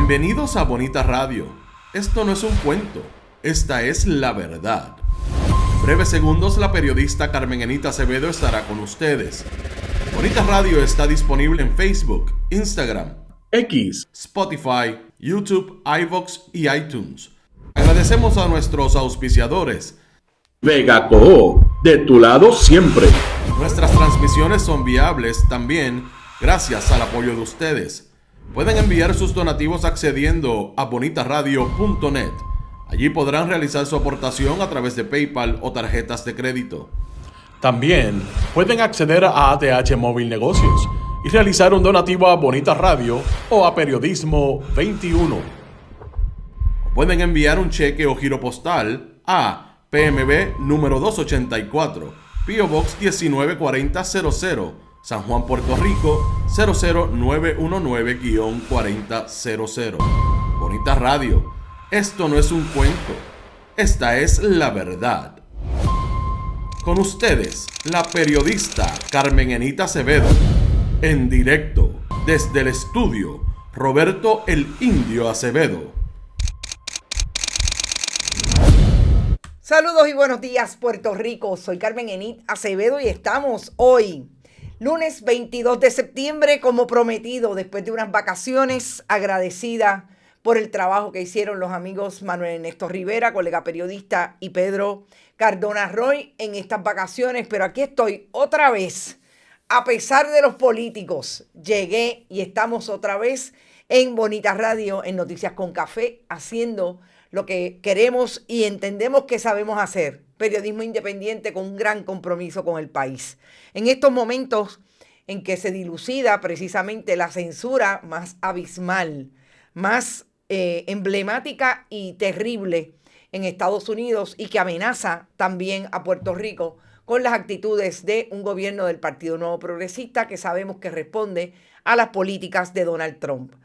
Bienvenidos a Bonita Radio. Esto no es un cuento, esta es la verdad. En breves segundos la periodista Carmen Enita Acevedo estará con ustedes. Bonita Radio está disponible en Facebook, Instagram, X, Spotify, YouTube, iVoox y iTunes. Agradecemos a nuestros auspiciadores. Vega Coop, de tu lado siempre. Nuestras transmisiones son viables también gracias al apoyo de ustedes. Pueden enviar sus donativos accediendo a bonitaradio.net. Allí podrán realizar su aportación a través de PayPal o tarjetas de crédito. También pueden acceder a ATH Móvil Negocios y realizar un donativo a Bonita Radio o a Periodismo 21. Pueden enviar un cheque o giro postal a PMB número 284, P.O. Box 194000, San Juan, Puerto Rico 00919-4000. Bonita Radio, esto no es un cuento, esta es la verdad. Con ustedes, la periodista Carmen Enita Acevedo, en directo desde el estudio Roberto el Indio Acevedo. Saludos y buenos días, Puerto Rico. Soy Carmen Enita Acevedo y estamos hoy, lunes 22 de septiembre, como prometido, después de unas vacaciones, agradecida por el trabajo que hicieron los amigos Manuel Ernesto Rivera, colega periodista, y Pedro Cardona Roy en estas vacaciones. Pero aquí estoy otra vez, a pesar de los políticos, llegué y estamos otra vez en Bonita Radio, en Noticias con Café, haciendo lo que queremos y entendemos que sabemos hacer. Periodismo independiente con un gran compromiso con el país. En estos momentos en que se dilucida precisamente la censura más abismal, más emblemática y terrible en Estados Unidos y que amenaza también a Puerto Rico con las actitudes de un gobierno del Partido Nuevo Progresista que sabemos que responde a las políticas de Donald Trump.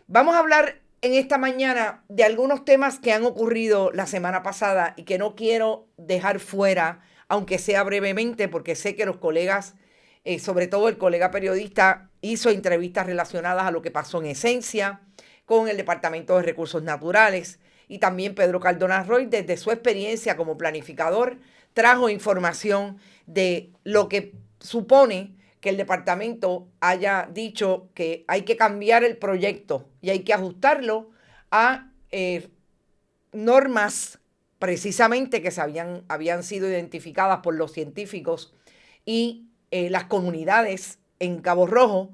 Vamos a hablar en esta mañana de algunos temas que han ocurrido la semana pasada y que no quiero dejar fuera, aunque sea brevemente, porque sé que los colegas, sobre todo el colega periodista, hizo entrevistas relacionadas a lo que pasó en Esencia con el Departamento de Recursos Naturales, y también Pedro Cardona Roy, desde su experiencia como planificador, trajo información de lo que supone que el departamento haya dicho que hay que cambiar el proyecto y hay que ajustarlo a normas precisamente que habían sido identificadas por los científicos y las comunidades en Cabo Rojo,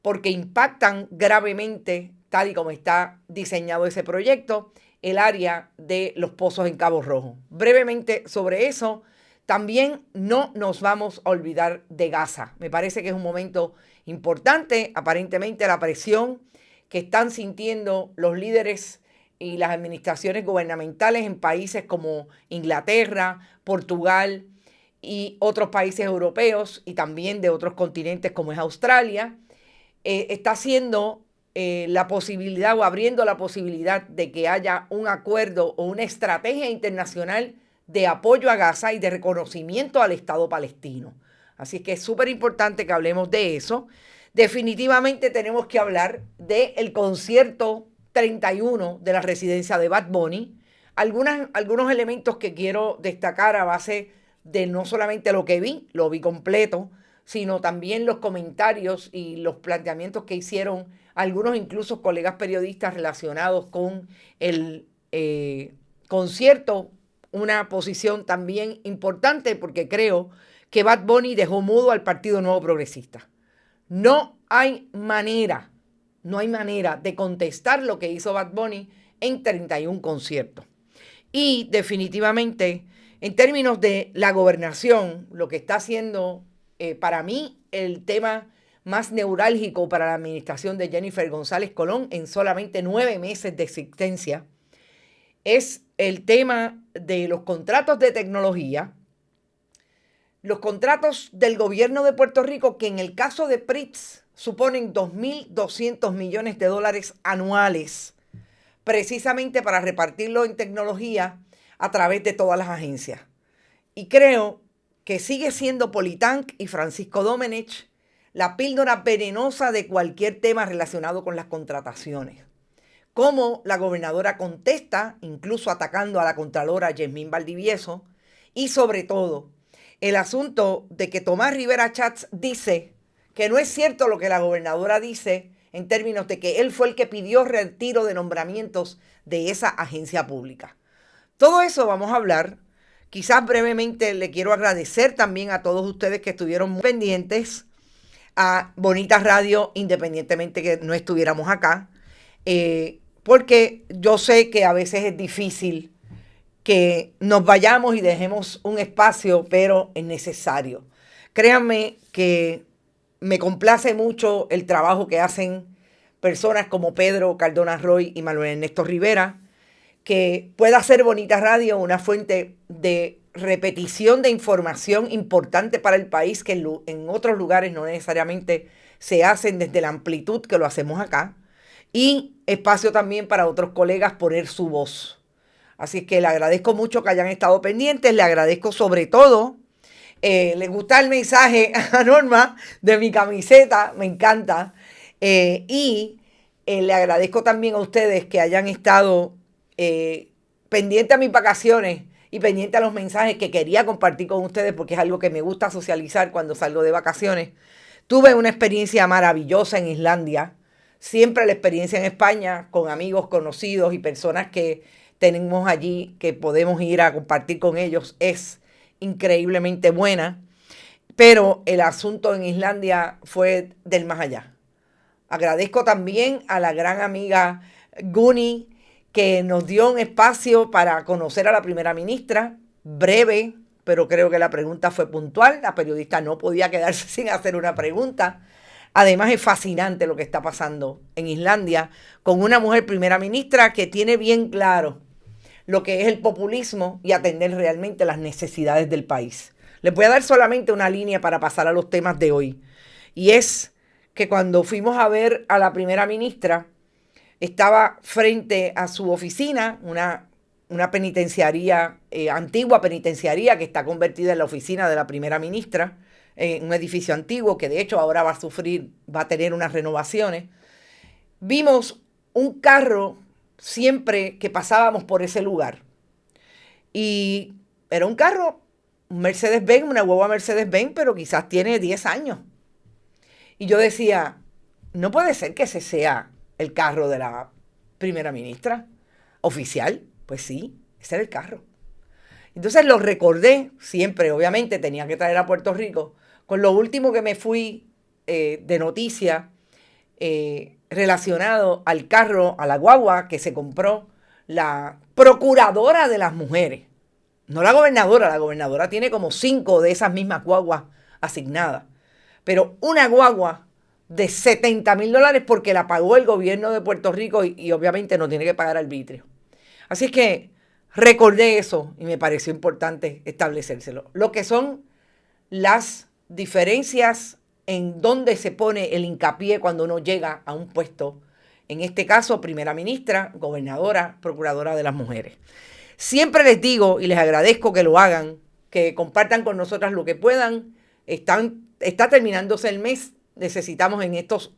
porque impactan gravemente, tal y como está diseñado ese proyecto, el área de los pozos en Cabo Rojo. Brevemente sobre eso. También no nos vamos a olvidar de Gaza. Me parece que es un momento importante. Aparentemente la presión que están sintiendo los líderes y las administraciones gubernamentales en países como Inglaterra, Portugal y otros países europeos y también de otros continentes como es Australia, está haciendo la posibilidad o abriendo la posibilidad de que haya un acuerdo o una estrategia internacional de apoyo a Gaza y de reconocimiento al Estado palestino. Así que es súper importante que hablemos de eso. Definitivamente tenemos que hablar del concierto 31 de la residencia de Bad Bunny. Algunos elementos que quiero destacar a base de no solamente lo que lo vi completo, sino también los comentarios y los planteamientos que hicieron algunos incluso colegas periodistas relacionados con el concierto. Una posición también importante porque creo que Bad Bunny dejó mudo al Partido Nuevo Progresista. No hay manera de contestar lo que hizo Bad Bunny en 31 conciertos. Y definitivamente, en términos de la gobernación, lo que está haciendo para mí el tema más neurálgico para la administración de Jennifer González Colón en solamente 9 meses de existencia es el tema de los contratos de tecnología, los contratos del gobierno de Puerto Rico, que en el caso de PRITS suponen $2.200 millones anuales, precisamente para repartirlo en tecnología a través de todas las agencias. Y creo que sigue siendo Politank y Francisco Domenech la píldora venenosa de cualquier tema relacionado con las contrataciones. cómo la gobernadora contesta, incluso atacando a la contralora Yasmín Valdivieso, y sobre todo el asunto de que Tomás Rivera Schatz dice que no es cierto lo que la gobernadora dice en términos de que él fue el que pidió retiro de nombramientos de esa agencia pública. Todo eso vamos a hablar. Quizás brevemente le quiero agradecer también a todos ustedes que estuvieron muy pendientes a Bonita Radio, independientemente que no estuviéramos acá, porque yo sé que a veces es difícil que nos vayamos y dejemos un espacio, pero es necesario. Créanme que me complace mucho el trabajo que hacen personas como Pedro Cardona Roy y Manuel Ernesto Rivera, que pueda ser Bonita Radio una fuente de repetición de información importante para el país que en otros lugares no necesariamente se hacen desde la amplitud que lo hacemos acá, y espacio también para otros colegas poner su voz. Así que le agradezco mucho que hayan estado pendientes, le agradezco sobre todo, les gusta el mensaje a Norma de mi camiseta, me encanta, y le agradezco también a ustedes que hayan estado pendiente a mis vacaciones y pendiente a los mensajes que quería compartir con ustedes porque es algo que me gusta socializar cuando salgo de vacaciones. Tuve una experiencia maravillosa en Islandia, siempre la experiencia en España con amigos conocidos y personas que tenemos allí que podemos ir a compartir con ellos es increíblemente buena, pero el asunto en Islandia fue del más allá. Agradezco también a la gran amiga Guni, que nos dio un espacio para conocer a la primera ministra, breve, pero creo que la pregunta fue puntual. La periodista no podía quedarse sin hacer una pregunta. Además es fascinante lo que está pasando en Islandia con una mujer primera ministra que tiene bien claro lo que es el populismo y atender realmente las necesidades del país. Les voy a dar solamente una línea para pasar a los temas de hoy. Y es que cuando fuimos a ver a la primera ministra, estaba frente a su oficina, una penitenciaría, antigua penitenciaría que está convertida en la oficina de la primera ministra, un edificio antiguo que de hecho ahora va a tener unas renovaciones. Vimos un carro siempre que pasábamos por ese lugar. Y era un carro, un Mercedes-Benz, una guagua Mercedes-Benz, pero quizás tiene 10 años. Y yo decía, no puede ser que ese sea el carro de la primera ministra oficial. Pues sí, ese era el carro. Entonces lo recordé siempre, obviamente tenía que traer a Puerto Rico, con lo último que me fui de noticia relacionado al carro, a la guagua que se compró la procuradora de las mujeres. No la gobernadora tiene como 5 de esas mismas guaguas asignadas. Pero una guagua de $70,000 porque la pagó el gobierno de Puerto Rico y obviamente no tiene que pagar arbitrio. Así es que recordé eso y me pareció importante establecérselo. Lo que son las diferencias en dónde se pone el hincapié cuando uno llega a un puesto, en este caso primera ministra, gobernadora, procuradora de las mujeres. Siempre les digo y les agradezco que lo hagan, que compartan con nosotras lo que puedan. Está terminándose el mes. Necesitamos en estos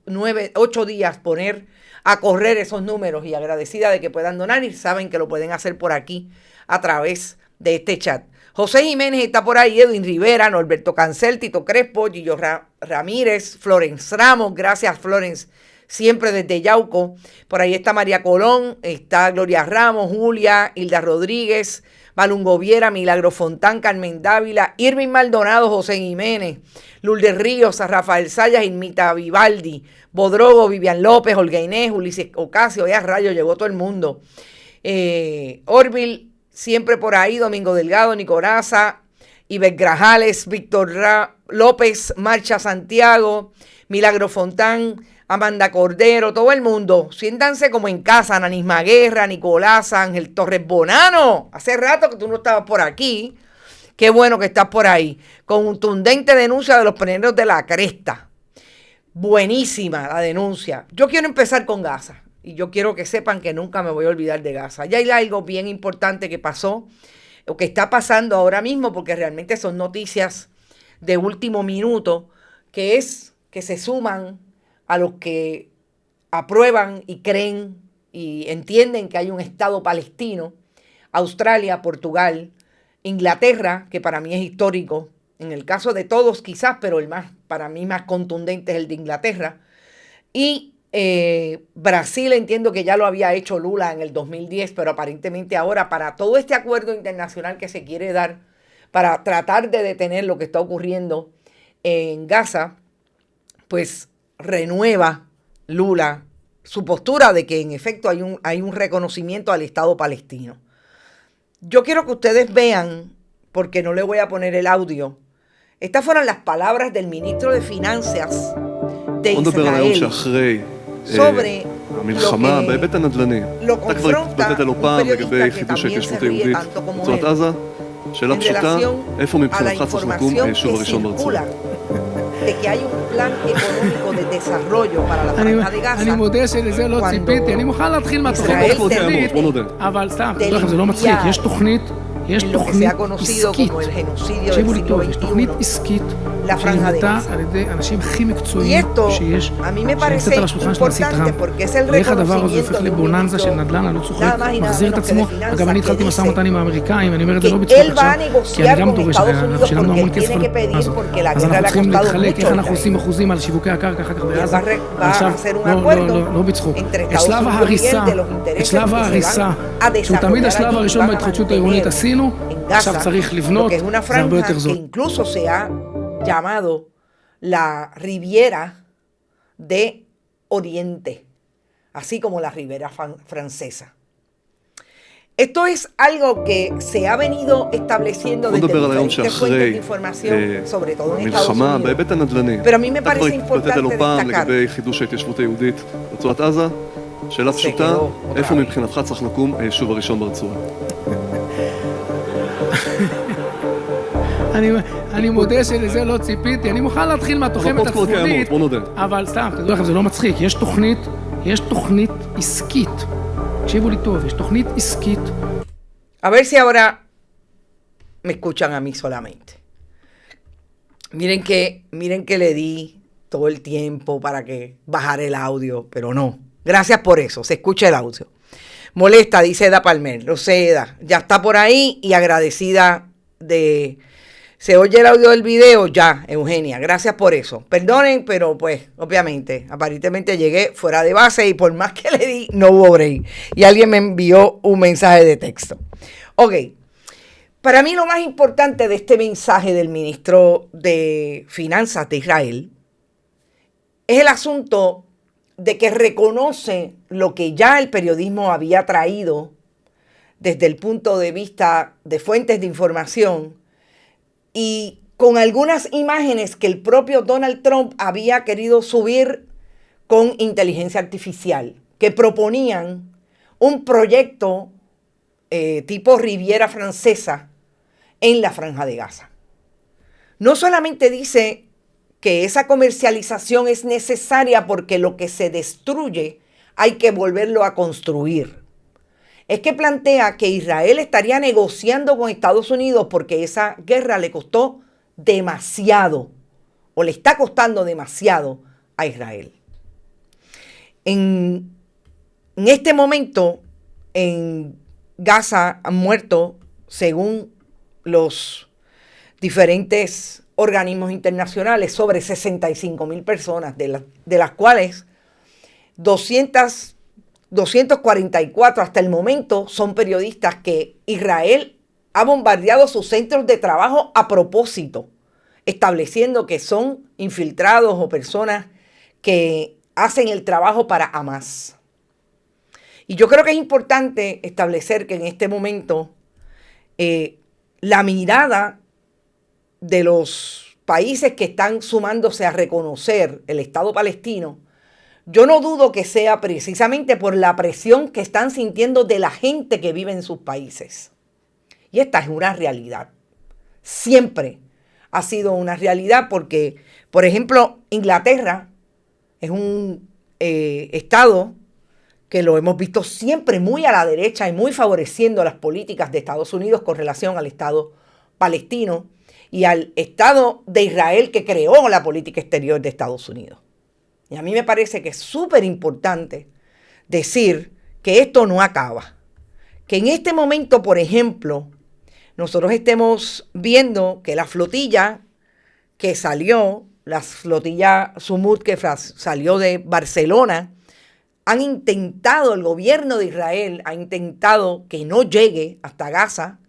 8 días poner a correr esos números y agradecida de que puedan donar y saben que lo pueden hacer por aquí a través de este chat. José Jiménez está por ahí, Edwin Rivera, Norberto Cancel, Tito Crespo, Gillo Ramírez, Florence Ramos, gracias Florence, siempre desde Yauco. Por ahí está María Colón, está Gloria Ramos, Julia, Hilda Rodríguez, Malungo Viera, Milagro Fontán, Carmen Dávila, Irving Maldonado, José Jiménez, Lourdes Ríos, Rafael Sayas, Irmita Vivaldi, Bodrogo, Vivian López, Olga Inés, Ulises Ocasio, ya rayo, llegó todo el mundo. Orville, siempre por ahí, Domingo Delgado, Nicoraza, Iber Grajales, Víctor López, Marcha Santiago, Milagro Fontán, Amanda Cordero, todo el mundo. Siéntanse como en casa, Ananisma Guerra, Nicolás, Ángel Torres Bonano. Hace rato que tú no estabas por aquí. Qué bueno que estás por ahí. Contundente denuncia de los pleneros de la cresta. Buenísima la denuncia. Yo quiero empezar con Gaza. Y yo quiero que sepan que nunca me voy a olvidar de Gaza. Ya hay algo bien importante que pasó, o que está pasando ahora mismo, porque realmente son noticias de último minuto, que es que se suman a los que aprueban y creen y entienden que hay un Estado palestino, Australia, Portugal, Inglaterra, que para mí es histórico, en el caso de todos quizás, pero para mí más contundente es el de Inglaterra, y Brasil entiendo que ya lo había hecho Lula en el 2010, pero aparentemente ahora para todo este acuerdo internacional que se quiere dar para tratar de detener lo que está ocurriendo en Gaza, pues renueva Lula su postura de que en efecto hay un reconocimiento al Estado palestino. Yo quiero que ustedes vean, porque no le voy a poner el audio, estas fueron las palabras del ministro de Finanzas de Israel sobre lo confronta un periodista que también se ríe tanto como él en relación a la información que circula de que hay un plan económico de desarrollo para la franja de Gaza cuando Israel en lo que se ha conocido como el genocidio del siglo XXI, la franja de Gaza. Y esto a mí me parece importante porque es el reconocimiento de un ministro, nada más y nada menos que de finanzas, que dice que él va a negociar con Estados Unidos porque él tiene que pedir porque la guerra le ha costado mucho. Va a hacer un acuerdo entre Estados Unidos y él de los intereses que se van a desarrollar allí, van a mantener en Gaza, lo que es una franja que incluso se ha llamado la Riviera de Oriente, así como la Riviera Francesa. Esto es algo que se ha venido estableciendo desde diferentes fuentes de información, sobre todo en Estados Unidos. Pero a mí me parece importante destacar. שאלה פשוטה, איפה מבחינתך צריך לקום היישוב הראשון ברצועה? אני מודה שלזה לא ציפיתי, אני מוכן להתחיל מהתוחמת הצפונית, אבל סתם, תדעו לכם, זה לא מצחיק, יש תוכנית עסקית, תקשיבו לי טוב, יש תוכנית עסקית. A ver si ahora me escuchan a mí solamente. Miren que le di todo el tiempo para que bajara el audio, pero no. Gracias por eso, se escucha el audio. Molesta, dice Eda Palmer. Lo sé, Eda, ya está por ahí y agradecida de... ¿Se oye el audio del video? Ya, Eugenia, gracias por eso. Perdonen, pero pues, obviamente, aparentemente llegué fuera de base y por más que le di, no hubo break. Y alguien me envió un mensaje de texto. Ok, para mí lo más importante de este mensaje del ministro de Finanzas de Israel es el asunto de que reconoce lo que ya el periodismo había traído desde el punto de vista de fuentes de información y con algunas imágenes que el propio Donald Trump había querido subir con inteligencia artificial, que proponían un proyecto tipo Riviera Francesa en la Franja de Gaza. No solamente dice que esa comercialización es necesaria porque lo que se destruye hay que volverlo a construir. Es que plantea que Israel estaría negociando con Estados Unidos porque esa guerra le costó demasiado o le está costando demasiado a Israel. En este momento en Gaza han muerto, según los diferentes organismos internacionales, sobre 65,000 personas, de las cuales 244 hasta el momento son periodistas que Israel ha bombardeado sus centros de trabajo a propósito, estableciendo que son infiltrados o personas que hacen el trabajo para Hamas. Y yo creo que es importante establecer que en este momento la mirada de los países que están sumándose a reconocer el Estado palestino, yo no dudo que sea precisamente por la presión que están sintiendo de la gente que vive en sus países. Y esta es una realidad. Siempre ha sido una realidad porque, por ejemplo, Inglaterra es un estado que lo hemos visto siempre muy a la derecha y muy favoreciendo las políticas de Estados Unidos con relación al Estado palestino y al Estado de Israel que creó la política exterior de Estados Unidos. Y a mí me parece que es súper importante decir que esto no acaba. Que en este momento, por ejemplo, nosotros estemos viendo que la flotilla que salió, la flotilla Sumud que salió de Barcelona, el gobierno de Israel ha intentado que no llegue hasta Gaza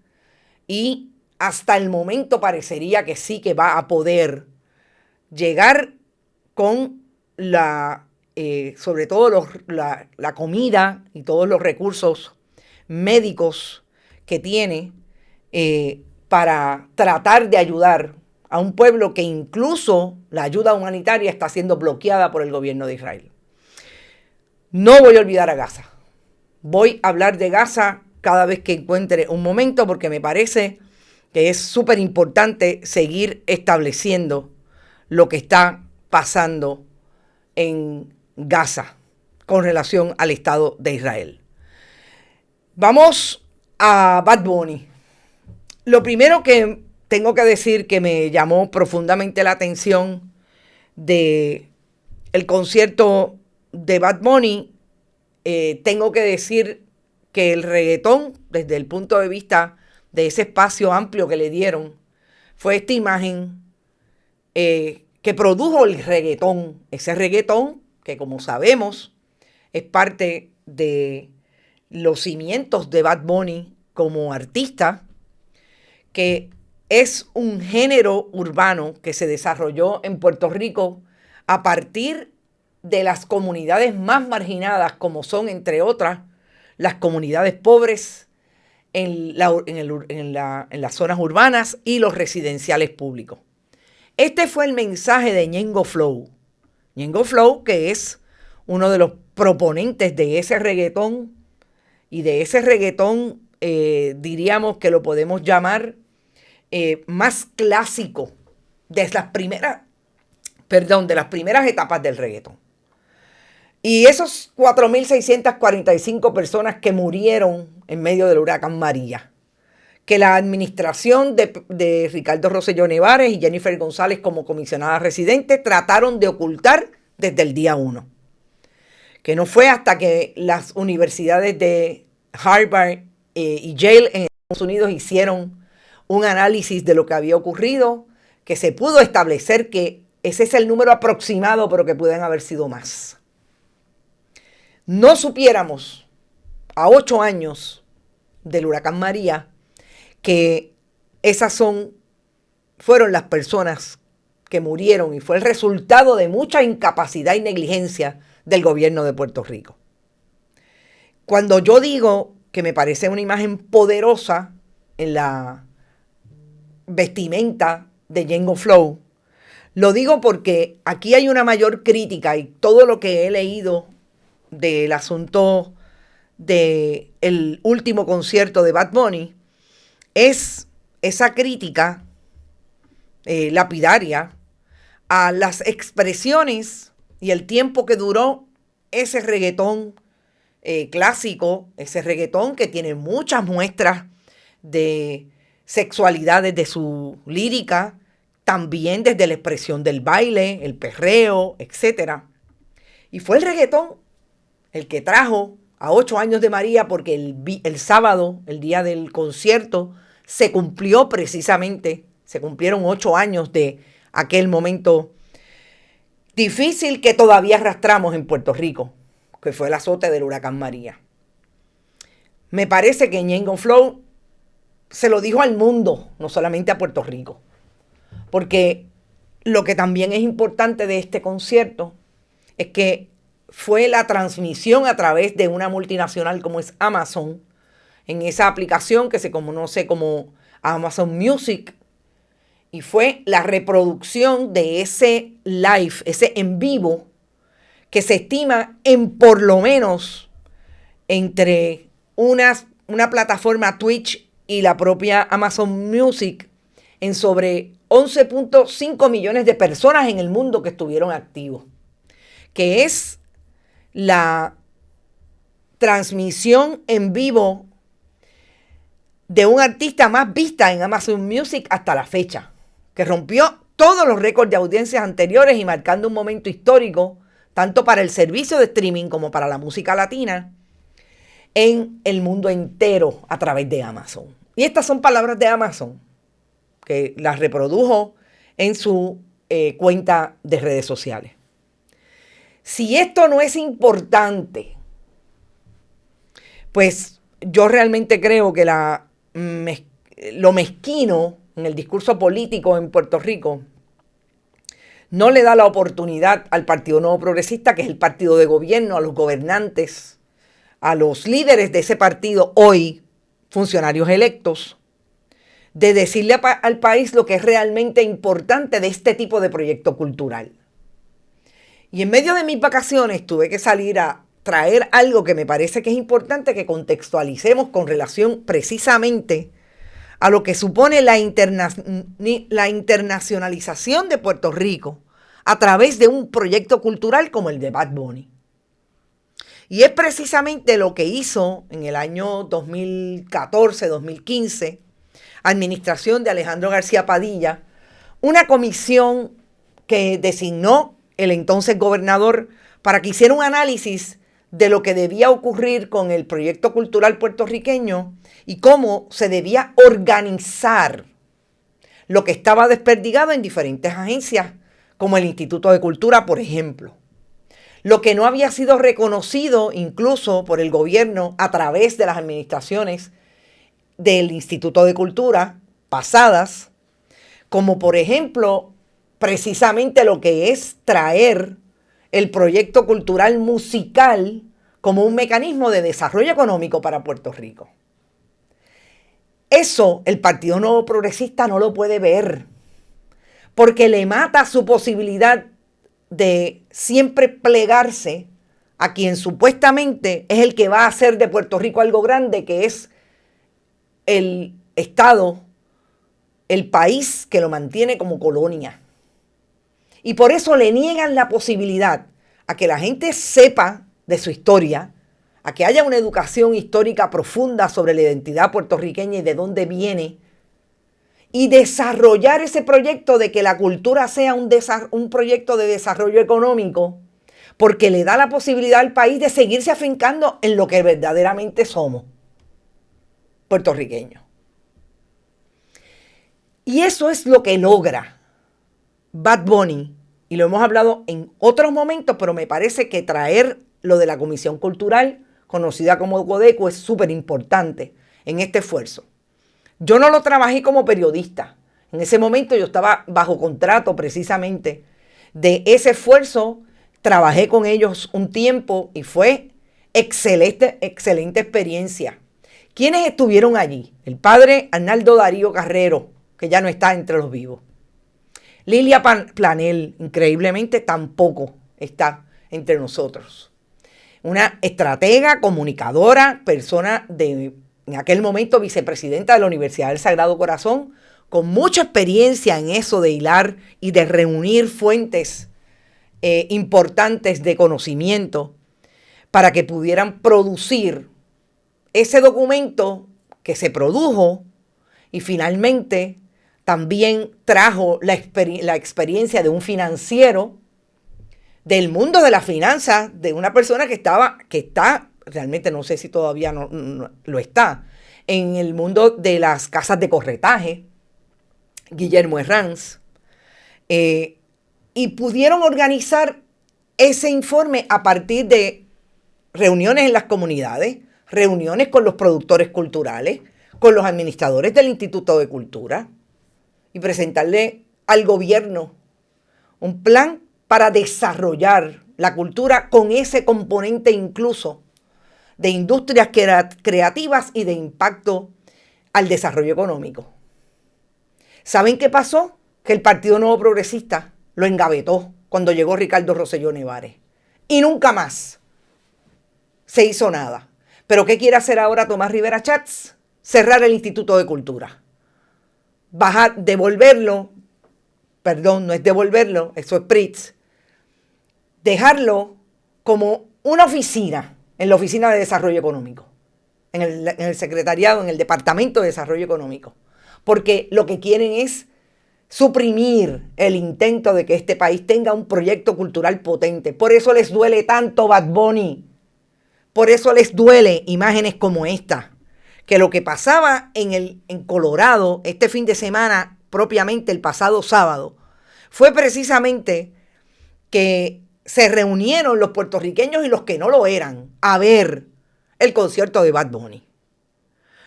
y hasta el momento parecería que sí que va a poder llegar con sobre todo la comida y todos los recursos médicos que tiene para tratar de ayudar a un pueblo que incluso la ayuda humanitaria está siendo bloqueada por el gobierno de Israel. No voy a olvidar a Gaza. Voy a hablar de Gaza cada vez que encuentre un momento porque me parece que es súper importante seguir estableciendo lo que está pasando en Gaza con relación al Estado de Israel. Vamos a Bad Bunny. Lo primero que tengo que decir que me llamó profundamente la atención de el concierto de Bad Bunny, tengo que decir que el reggaetón, desde el punto de vista de ese espacio amplio que le dieron, fue esta imagen que produjo el reggaetón. Ese reggaetón que, como sabemos, es parte de los cimientos de Bad Bunny como artista, que es un género urbano que se desarrolló en Puerto Rico a partir de las comunidades más marginadas, como son, entre otras, las comunidades pobres en las zonas urbanas y los residenciales públicos. Este fue el mensaje de Ñengo Flow. Ñengo Flow, que es uno de los proponentes de ese reggaetón, y de ese reggaetón diríamos que lo podemos llamar más clásico de las primeras etapas del reggaetón. Y esos 4.645 personas que murieron en medio del huracán María, que la administración de Ricardo Rosselló Nevares y Jennifer González como comisionada residente trataron de ocultar desde el día 1. Que no fue hasta que las universidades de Harvard y Yale en Estados Unidos hicieron un análisis de lo que había ocurrido, que se pudo establecer que ese es el número aproximado, pero que pueden haber sido más. No supiéramos a 8 años del huracán María que esas fueron las personas que murieron y fue el resultado de mucha incapacidad y negligencia del gobierno de Puerto Rico. Cuando yo digo que me parece una imagen poderosa en la vestimenta de Ñengo Flow, lo digo porque aquí hay una mayor crítica y todo lo que he leído del asunto del último concierto de Bad Bunny es esa crítica lapidaria a las expresiones y el tiempo que duró ese reggaetón clásico, ese reggaetón que tiene muchas muestras de sexualidad desde su lírica, también desde la expresión del baile, el perreo, etc. Y fue el reggaetón el que trajo a 8 años de María, porque el sábado, el día del concierto, se cumplieron 8 años de aquel momento difícil que todavía arrastramos en Puerto Rico, que fue el azote del huracán María. Me parece que Ñengo Flow se lo dijo al mundo, no solamente a Puerto Rico, porque lo que también es importante de este concierto es que fue la transmisión a través de una multinacional como es Amazon, en esa aplicación que se conoce como Amazon Music, y fue la reproducción de ese live, ese en vivo, que se estima en por lo menos entre una plataforma Twitch y la propia Amazon Music, en sobre 11.5 millones de personas en el mundo que estuvieron activos, que es la transmisión en vivo de un artista más vista en Amazon Music hasta la fecha, que rompió todos los récords de audiencias anteriores y marcando un momento histórico tanto para el servicio de streaming como para la música latina. en el mundo entero a través de Amazon. Y estas son palabras de Amazon, que las reprodujo en su cuenta de redes sociales. Si esto no es importante, pues yo realmente creo que lo mezquino en el discurso político en Puerto Rico no le da la oportunidad al Partido Nuevo Progresista, que es el partido de gobierno, a los gobernantes, a los líderes de ese partido, hoy funcionarios electos, de decirle al país lo que es realmente importante de este tipo de proyecto cultural. Y en medio de mis vacaciones tuve que salir a traer algo que me parece que es importante que contextualicemos con relación precisamente a lo que supone la internacionalización de Puerto Rico a través de un proyecto cultural como el de Bad Bunny. Y es precisamente lo que hizo en el año 2014-2015, administración de Alejandro García Padilla, una comisión que designó el entonces gobernador para que hiciera un análisis de lo que debía ocurrir con el proyecto cultural puertorriqueño y cómo se debía organizar lo que estaba desperdigado en diferentes agencias, como el Instituto de Cultura, por ejemplo. Lo que no había sido reconocido incluso por el gobierno a través de las administraciones del Instituto de Cultura pasadas, como por ejemplo precisamente lo que es traer el proyecto cultural musical como un mecanismo de desarrollo económico para Puerto Rico. Eso el Partido Nuevo Progresista no lo puede ver, porque le mata su posibilidad de siempre plegarse a quien supuestamente es el que va a hacer de Puerto Rico algo grande, que es el Estado, el país que lo mantiene como colonia. Y por eso le niegan la posibilidad a que la gente sepa de su historia, a que haya una educación histórica profunda sobre la identidad puertorriqueña y de dónde viene, y desarrollar ese proyecto de que la cultura sea un proyecto de desarrollo económico, porque le da la posibilidad al país de seguirse afincando en lo que verdaderamente somos, puertorriqueños. Y eso es lo que logra Bad Bunny, y lo hemos hablado en otros momentos, pero me parece que traer lo de la Comisión Cultural, conocida como Codeco, es súper importante en este esfuerzo. Yo no lo trabajé como periodista. En ese momento yo estaba bajo contrato precisamente de ese esfuerzo. Trabajé con ellos un tiempo y fue excelente experiencia. ¿Quiénes estuvieron allí? El padre Arnaldo Darío Carrero, que ya no está entre los vivos. Lilia Planel, increíblemente, tampoco está entre nosotros. Una estratega, comunicadora, persona de, en aquel momento, vicepresidenta de la Universidad del Sagrado Corazón, con mucha experiencia en eso de hilar y de reunir fuentes importantes de conocimiento para que pudieran producir ese documento que se produjo y finalmente también trajo la experiencia de un financiero del mundo de las finanzas, de una persona que está, realmente no sé si todavía no lo está, en el mundo de las casas de corretaje, Guillermo Herranz, y pudieron organizar ese informe a partir de reuniones en las comunidades, reuniones con los productores culturales, con los administradores del Instituto de Cultura, y presentarle al gobierno un plan para desarrollar la cultura con ese componente incluso de industrias creativas y de impacto al desarrollo económico. ¿Saben qué pasó? Que el Partido Nuevo Progresista lo engavetó cuando llegó Ricardo Rosselló Nevares. Y nunca más se hizo nada. ¿Pero qué quiere hacer ahora Tomás Rivera Chats? Cerrar el Instituto de Cultura. Devolverlo, perdón, no es devolverlo, eso es PRITS, dejarlo como una oficina, en la Oficina de Desarrollo Económico, en el secretariado, en el Departamento de Desarrollo Económico, porque lo que quieren es suprimir el intento de que este país tenga un proyecto cultural potente. Por eso les duele tanto Bad Bunny, por eso les duele imágenes como esta, que lo que pasaba en Colorado este fin de semana, propiamente el pasado sábado, fue precisamente que se reunieron los puertorriqueños y los que no lo eran a ver el concierto de Bad Bunny.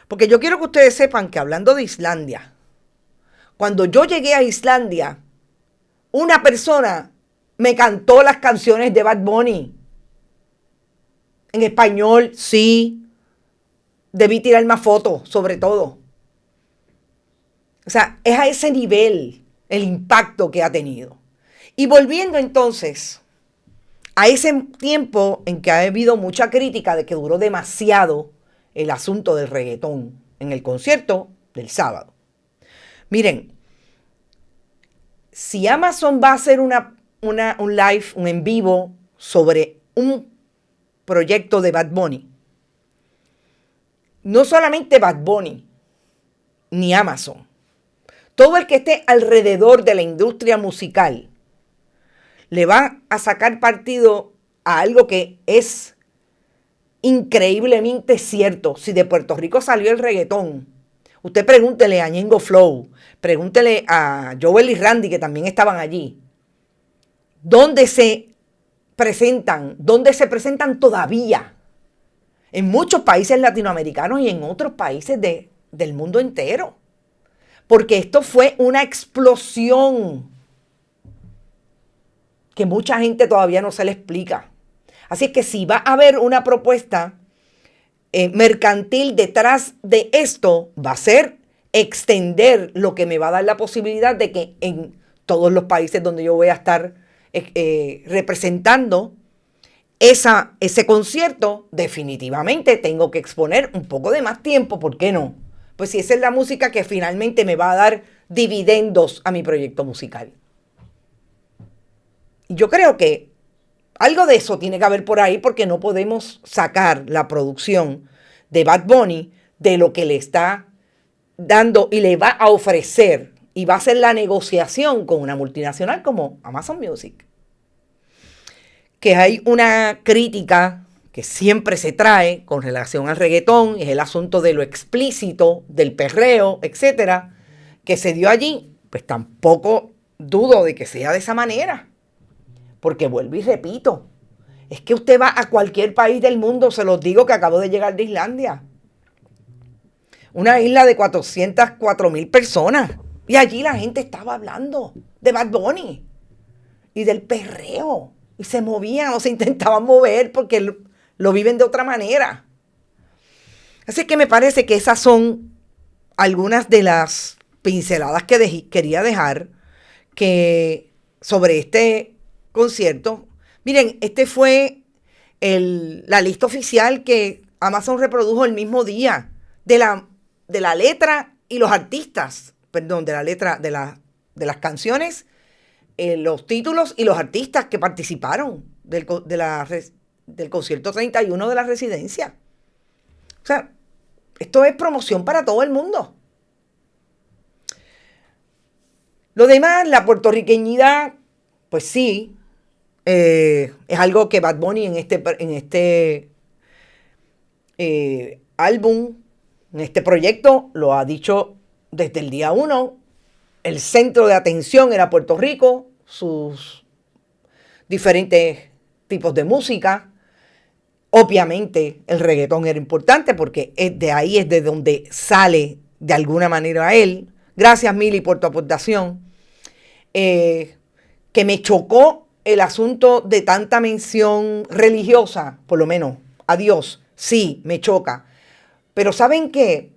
Porque yo quiero que ustedes sepan que, hablando de Islandia, cuando yo llegué a Islandia, una persona me cantó las canciones de Bad Bunny. En español, sí. Debí tirar más fotos, sobre todo. O sea, es a ese nivel el impacto que ha tenido. Y volviendo entonces a ese tiempo en que ha habido mucha crítica de que duró demasiado el asunto del reggaetón en el concierto del sábado. Miren, si Amazon va a hacer un live, un en vivo sobre un proyecto de Bad Bunny, no solamente Bad Bunny ni Amazon, todo el que esté alrededor de la industria musical le va a sacar partido a algo que es increíblemente cierto. Si de Puerto Rico salió el reggaetón, usted pregúntele a Ñengo Flow, pregúntele a Joel y Randy, que también estaban allí. ¿Dónde se presentan todavía? En muchos países latinoamericanos y en otros países del mundo entero. Porque esto fue una explosión que mucha gente todavía no se le explica. Así que si va a haber una propuesta mercantil detrás de esto, va a ser extender lo que me va a dar la posibilidad de que en todos los países donde yo voy a estar representando ese concierto, definitivamente tengo que exponer un poco de más tiempo. ¿Por qué no? Pues si esa es la música que finalmente me va a dar dividendos a mi proyecto musical. Y yo creo que algo de eso tiene que haber por ahí, porque no podemos sacar la producción de Bad Bunny de lo que le está dando y le va a ofrecer, y va a hacer la negociación con una multinacional como Amazon Music. Que hay una crítica que siempre se trae con relación al reggaetón, es el asunto de lo explícito, del perreo, etcétera, que se dio allí. Pues tampoco dudo de que sea de esa manera. Porque vuelvo y repito, es que usted va a cualquier país del mundo, se los digo que acabo de llegar de Islandia. Una isla de 404,000 personas. Y allí la gente estaba hablando de Bad Bunny y del perreo. Y se movían o se intentaban mover porque lo viven de otra manera. Así que me parece que esas son algunas de las pinceladas que quería dejar sobre este concierto. Miren, este fue la lista oficial que Amazon reprodujo el mismo día de la letra y los artistas, perdón, de la letra de las canciones, los títulos y los artistas que participaron del concierto 31 de la Residencia. O sea, esto es promoción para todo el mundo. Lo demás, la puertorriqueñidad, pues sí, es algo que Bad Bunny en este álbum, en este proyecto, lo ha dicho desde el día 1. El centro de atención era Puerto Rico, sus diferentes tipos de música. Obviamente el reggaetón era importante porque de ahí es de donde sale de alguna manera él. Gracias, Mili, por tu aportación. Que me chocó el asunto de tanta mención religiosa, por lo menos a Dios. Sí, me choca. Pero ¿saben qué?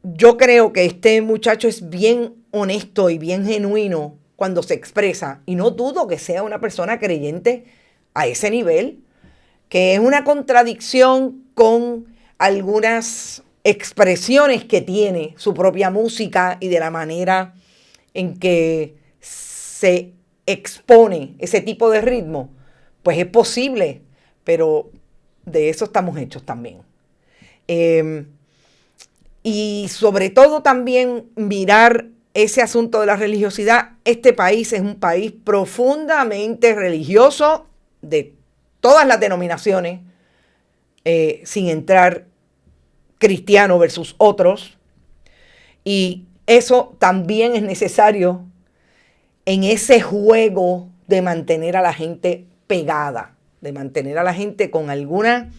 Yo creo que este muchacho es bien honesto y bien genuino cuando se expresa. Y no dudo que sea una persona creyente a ese nivel, que es una contradicción con algunas expresiones que tiene su propia música y de la manera en que se expone ese tipo de ritmo. Pues es posible, pero de eso estamos hechos también. Y sobre todo también mirar ese asunto de la religiosidad. Este país es un país profundamente religioso de todas las denominaciones, sin entrar cristiano versus otros. Y eso también es necesario en ese juego de mantener a la gente pegada, de mantener a la gente con alguna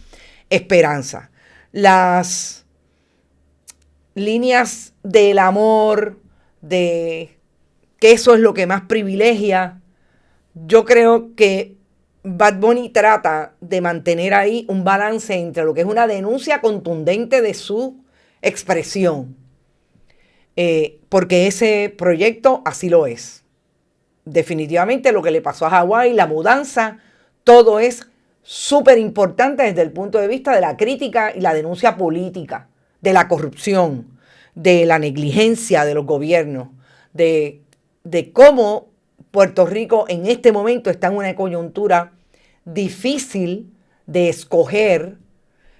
esperanza. Las líneas del amor, de que eso es lo que más privilegia, yo creo que Bad Bunny trata de mantener ahí un balance entre lo que es una denuncia contundente de su expresión, porque ese proyecto así lo es. Definitivamente lo que le pasó a Hawái, la mudanza, todo es súper importante desde el punto de vista de la crítica y la denuncia política, de la corrupción, de la negligencia de los gobiernos, de cómo Puerto Rico en este momento está en una coyuntura difícil de escoger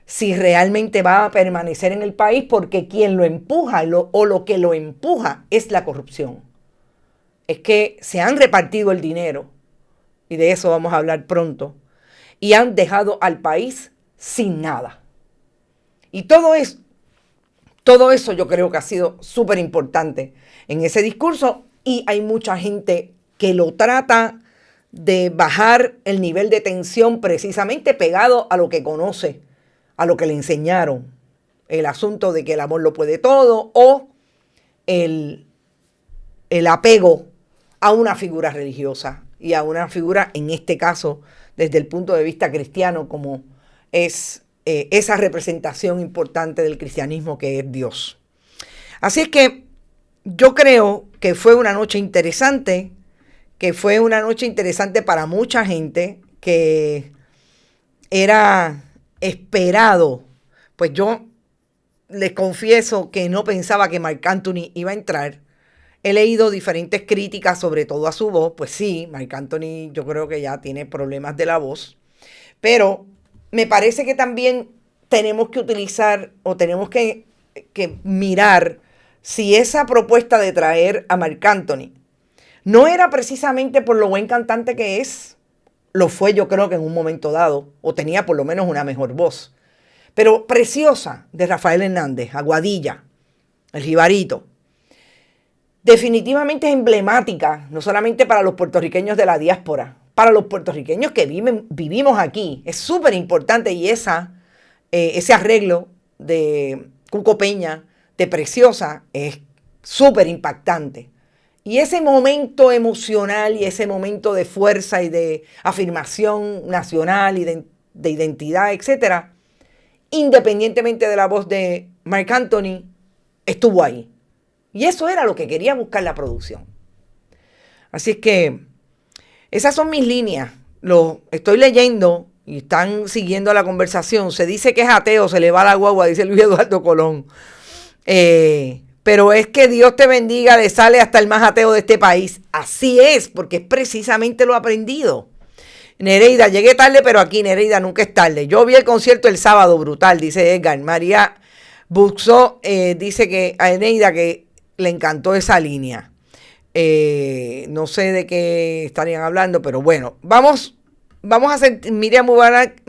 si realmente va a permanecer en el país, porque quien lo empuja o lo que lo empuja es la corrupción. Es que se han repartido el dinero, y de eso vamos a hablar pronto, y han dejado al país sin nada. Y todo eso yo creo que ha sido súper importante en ese discurso, y hay mucha gente que lo trata de bajar el nivel de tensión precisamente pegado a lo que conoce, a lo que le enseñaron. El asunto de que el amor lo puede todo, o el apego a una figura religiosa y a una figura, en este caso, desde el punto de vista cristiano, como es esa representación importante del cristianismo que es Dios. Así es que yo creo que fue una noche interesante, para mucha gente, que era esperado. Pues yo les confieso que no pensaba que Marc Anthony iba a entrar. He leído diferentes críticas, sobre todo a su voz. Pues sí, Marc Anthony yo creo que ya tiene problemas de la voz. Pero me parece que también tenemos que utilizar, o tenemos que mirar si esa propuesta de traer a Marc Anthony no era precisamente por lo buen cantante que es. Lo fue, yo creo que en un momento dado, o tenía por lo menos una mejor voz. Pero Preciosa, de Rafael Hernández, Aguadilla, el jibarito, definitivamente es emblemática, no solamente para los puertorriqueños de la diáspora, para los puertorriqueños que vivimos aquí. Es súper importante, y ese arreglo de Cuco Peña, de Preciosa, es súper impactante. Y ese momento emocional y ese momento de fuerza y de afirmación nacional y de identidad, etcétera, independientemente de la voz de Marc Anthony, estuvo ahí. Y eso era lo que quería buscar la producción. Así es que esas son mis líneas. Lo estoy leyendo y están siguiendo la conversación. Se dice que es ateo, se le va la guagua, dice Luis Eduardo Colón. Pero es que Dios te bendiga, le sale hasta el más ateo de este país. Así es, porque es precisamente lo aprendido. Nereida, llegué tarde, pero aquí Nereida nunca es tarde. Yo vi el concierto el sábado, brutal, dice Edgar. María Buxó dice que a Nereida que le encantó esa línea. No sé de qué estarían hablando, pero bueno, vamos a hacer. Miriam Mubarak,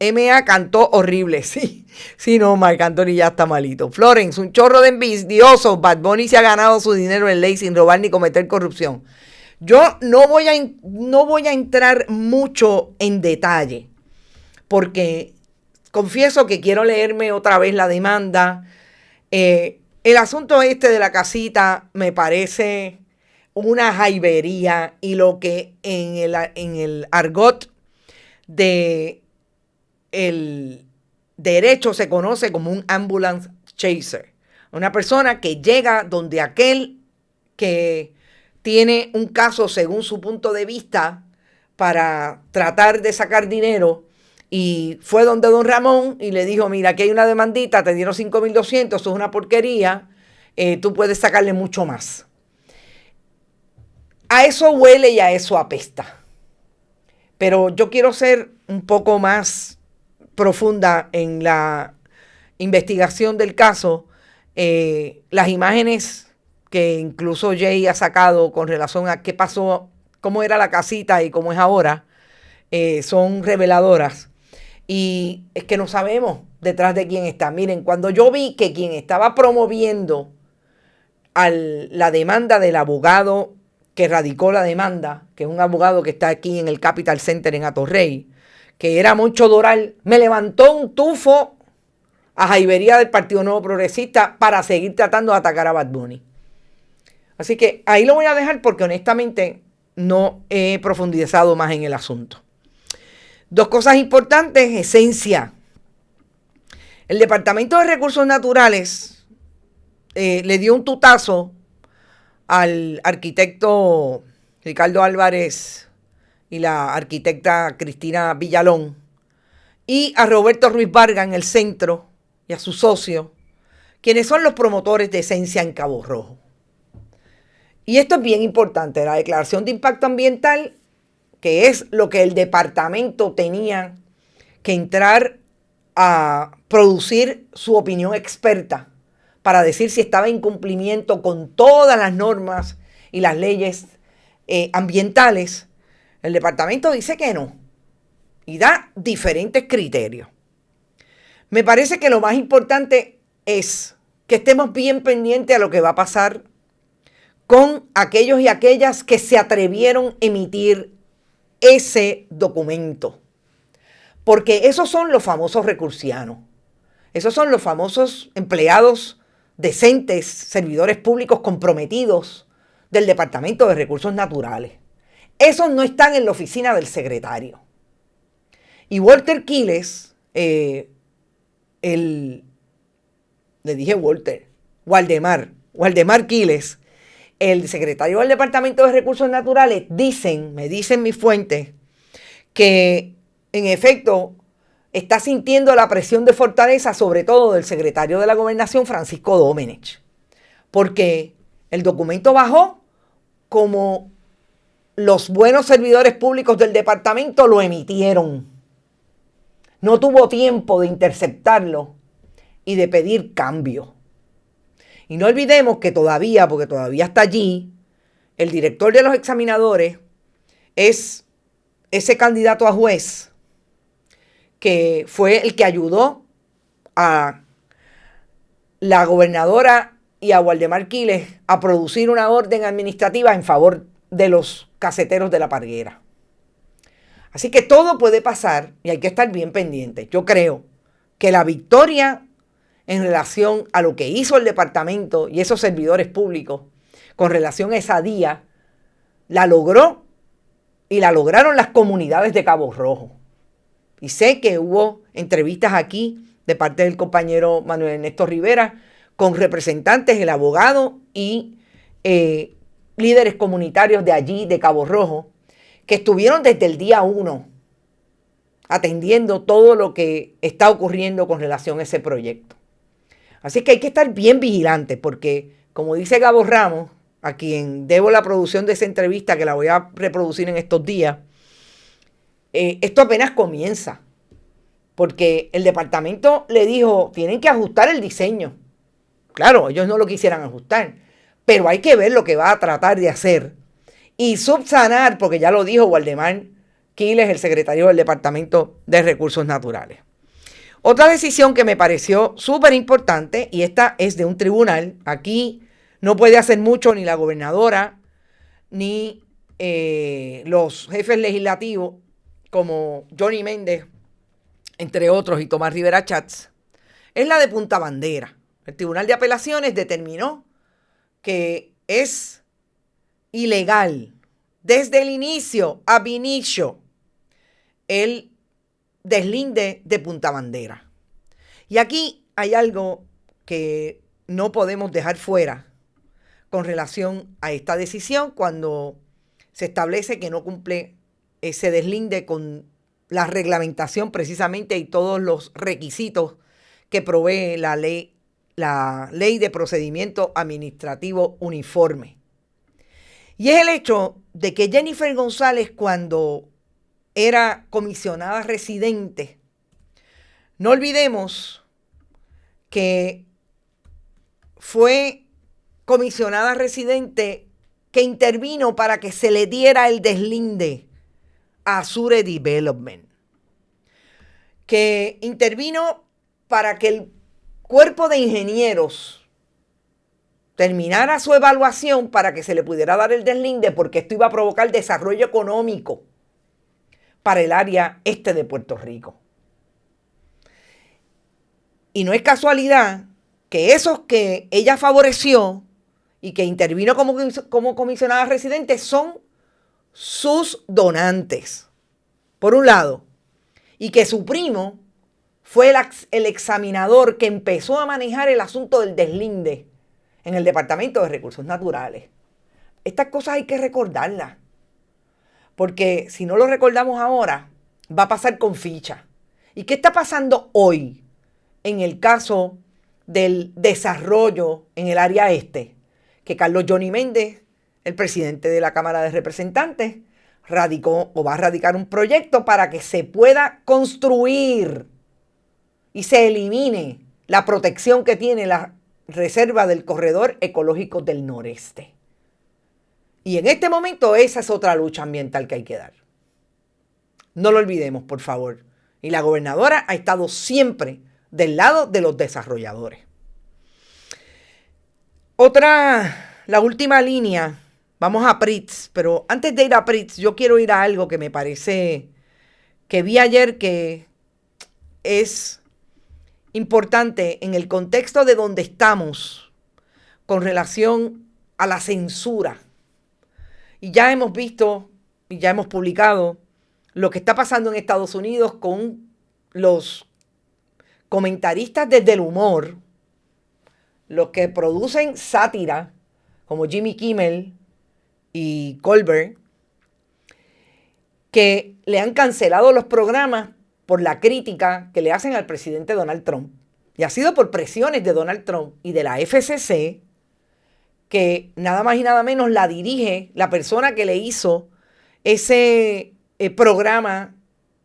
M.A. cantó horrible, sí. Sí, no, Marc Anthony ya está malito. Florence, un chorro de envidiosos. Bad Bunny se ha ganado su dinero en ley sin robar ni cometer corrupción. Yo no voy a entrar mucho en detalle, porque confieso que quiero leerme otra vez la demanda. El asunto de la casita me parece una jaibería, y lo que en el argot de el derecho se conoce como un ambulance chaser. Una persona que llega donde aquel que tiene un caso según su punto de vista para tratar de sacar dinero, y fue donde don Ramón y le dijo: mira, aquí hay una demandita, te dieron 5.200, eso es una porquería, tú puedes sacarle mucho más. A eso huele y a eso apesta. Pero yo quiero ser un poco más profunda en la investigación del caso. Las imágenes que incluso Jay ha sacado con relación a qué pasó, cómo era la casita y cómo es ahora, son reveladoras. Y es que no sabemos detrás de quién está. Miren, cuando yo vi que quien estaba promoviendo la demanda del abogado que radicó la demanda, que es un abogado que está aquí en el Capital Center en Atorrey, que era Moncho Doral, me levantó un tufo a jaivería del Partido Nuevo Progresista para seguir tratando de atacar a Bad Bunny. Así que ahí lo voy a dejar porque honestamente no he profundizado más en el asunto. Dos cosas importantes, esencia. El Departamento de Recursos Naturales le dio un tutazo al arquitecto Ricardo Álvarez y la arquitecta Cristina Villalón y a Roberto Ruiz Vargas en el centro y a su socio, quienes son los promotores de Esencia en Cabo Rojo. Y esto es bien importante, la declaración de impacto ambiental, que es lo que el departamento tenía que entrar a producir su opinión experta para decir si estaba en cumplimiento con todas las normas y las leyes ambientales. El departamento dice que no y da diferentes criterios. Me parece que lo más importante es que estemos bien pendientes a lo que va a pasar con aquellos y aquellas que se atrevieron a emitir ese documento. Porque esos son los famosos recursianos. Esos son los famosos empleados decentes, servidores públicos comprometidos del Departamento de Recursos Naturales. Esos no están en la oficina del secretario. Y Walter Quiles, Waldemar Quiles, el secretario del Departamento de Recursos Naturales, me dicen mis fuentes, que en efecto está sintiendo la presión de fortaleza, sobre todo del secretario de la Gobernación, Francisco Domenech, porque el documento bajó como los buenos servidores públicos del departamento lo emitieron. No tuvo tiempo de interceptarlo y de pedir cambio. Y no olvidemos que todavía, porque todavía está allí, el director de los examinadores es ese candidato a juez que fue el que ayudó a la gobernadora y a Waldemar Quiles a producir una orden administrativa en favor de los caseteros de La Parguera. Así que todo puede pasar y hay que estar bien pendientes. Yo creo que la victoria en relación a lo que hizo el departamento y esos servidores públicos con relación a esa DIA, la logró y la lograron las comunidades de Cabo Rojo. Y sé que hubo entrevistas aquí de parte del compañero Manuel Ernesto Rivera con representantes, el abogado y líderes comunitarios de allí, de Cabo Rojo, que estuvieron desde el día 1 atendiendo todo lo que está ocurriendo con relación a ese proyecto. Así que hay que estar bien vigilantes porque, como dice Gabo Ramos, a quien debo la producción de esa entrevista que la voy a reproducir en estos días, esto apenas comienza. Porque el departamento le dijo, tienen que ajustar el diseño. Claro, ellos no lo quisieran ajustar, pero hay que ver lo que va a tratar de hacer y subsanar, porque ya lo dijo Waldemar Quiles, el secretario del Departamento de Recursos Naturales. Otra decisión que me pareció súper importante, y esta es de un tribunal, aquí no puede hacer mucho ni la gobernadora, ni los jefes legislativos, como Johnny Méndez, entre otros, y Tomás Rivera Chats, es la de Punta Bandera. El Tribunal de Apelaciones determinó que es ilegal desde el inicio, ab initio, el deslinde de Punta Bandera. Y aquí hay algo que no podemos dejar fuera con relación a esta decisión cuando se establece que no cumple ese deslinde con la reglamentación precisamente y todos los requisitos que provee la ley de procedimiento administrativo uniforme. Y es el hecho de que Jennifer González, cuando era comisionada residente, no olvidemos que fue comisionada residente que intervino para que se le diera el deslinde a Azure Development. que intervino para que el cuerpo de ingenieros terminara su evaluación para que se le pudiera dar el deslinde, porque esto iba a provocar desarrollo económico para el área este de Puerto Rico. Y no es casualidad que esos que ella favoreció y que intervino como comisionada residente son sus donantes, por un lado, y que su primo fue el examinador que empezó a manejar el asunto del deslinde en el Departamento de Recursos Naturales. Estas cosas hay que recordarlas, porque si no lo recordamos ahora, va a pasar con ficha. ¿Y qué está pasando hoy en el caso del desarrollo en el área este? Que Carlos Johnny Méndez, el presidente de la Cámara de Representantes, radicó o va a radicar un proyecto para que se pueda construir y se elimine la protección que tiene la reserva del Corredor Ecológico del Noreste. Y en este momento esa es otra lucha ambiental que hay que dar. No lo olvidemos, por favor. Y la gobernadora ha estado siempre del lado de los desarrolladores. La última línea, vamos a Pritz, pero antes de ir a Pritz, yo quiero ir a algo que me parece que vi ayer que es importante en el contexto de donde estamos con relación a la censura. Y ya hemos visto y ya hemos publicado lo que está pasando en Estados Unidos con los comentaristas desde el humor, los que producen sátira, como Jimmy Kimmel y Colbert, que le han cancelado los programas por la crítica que le hacen al presidente Donald Trump. Y ha sido por presiones de Donald Trump y de la FCC, que nada más y nada menos la dirige la persona que le hizo ese programa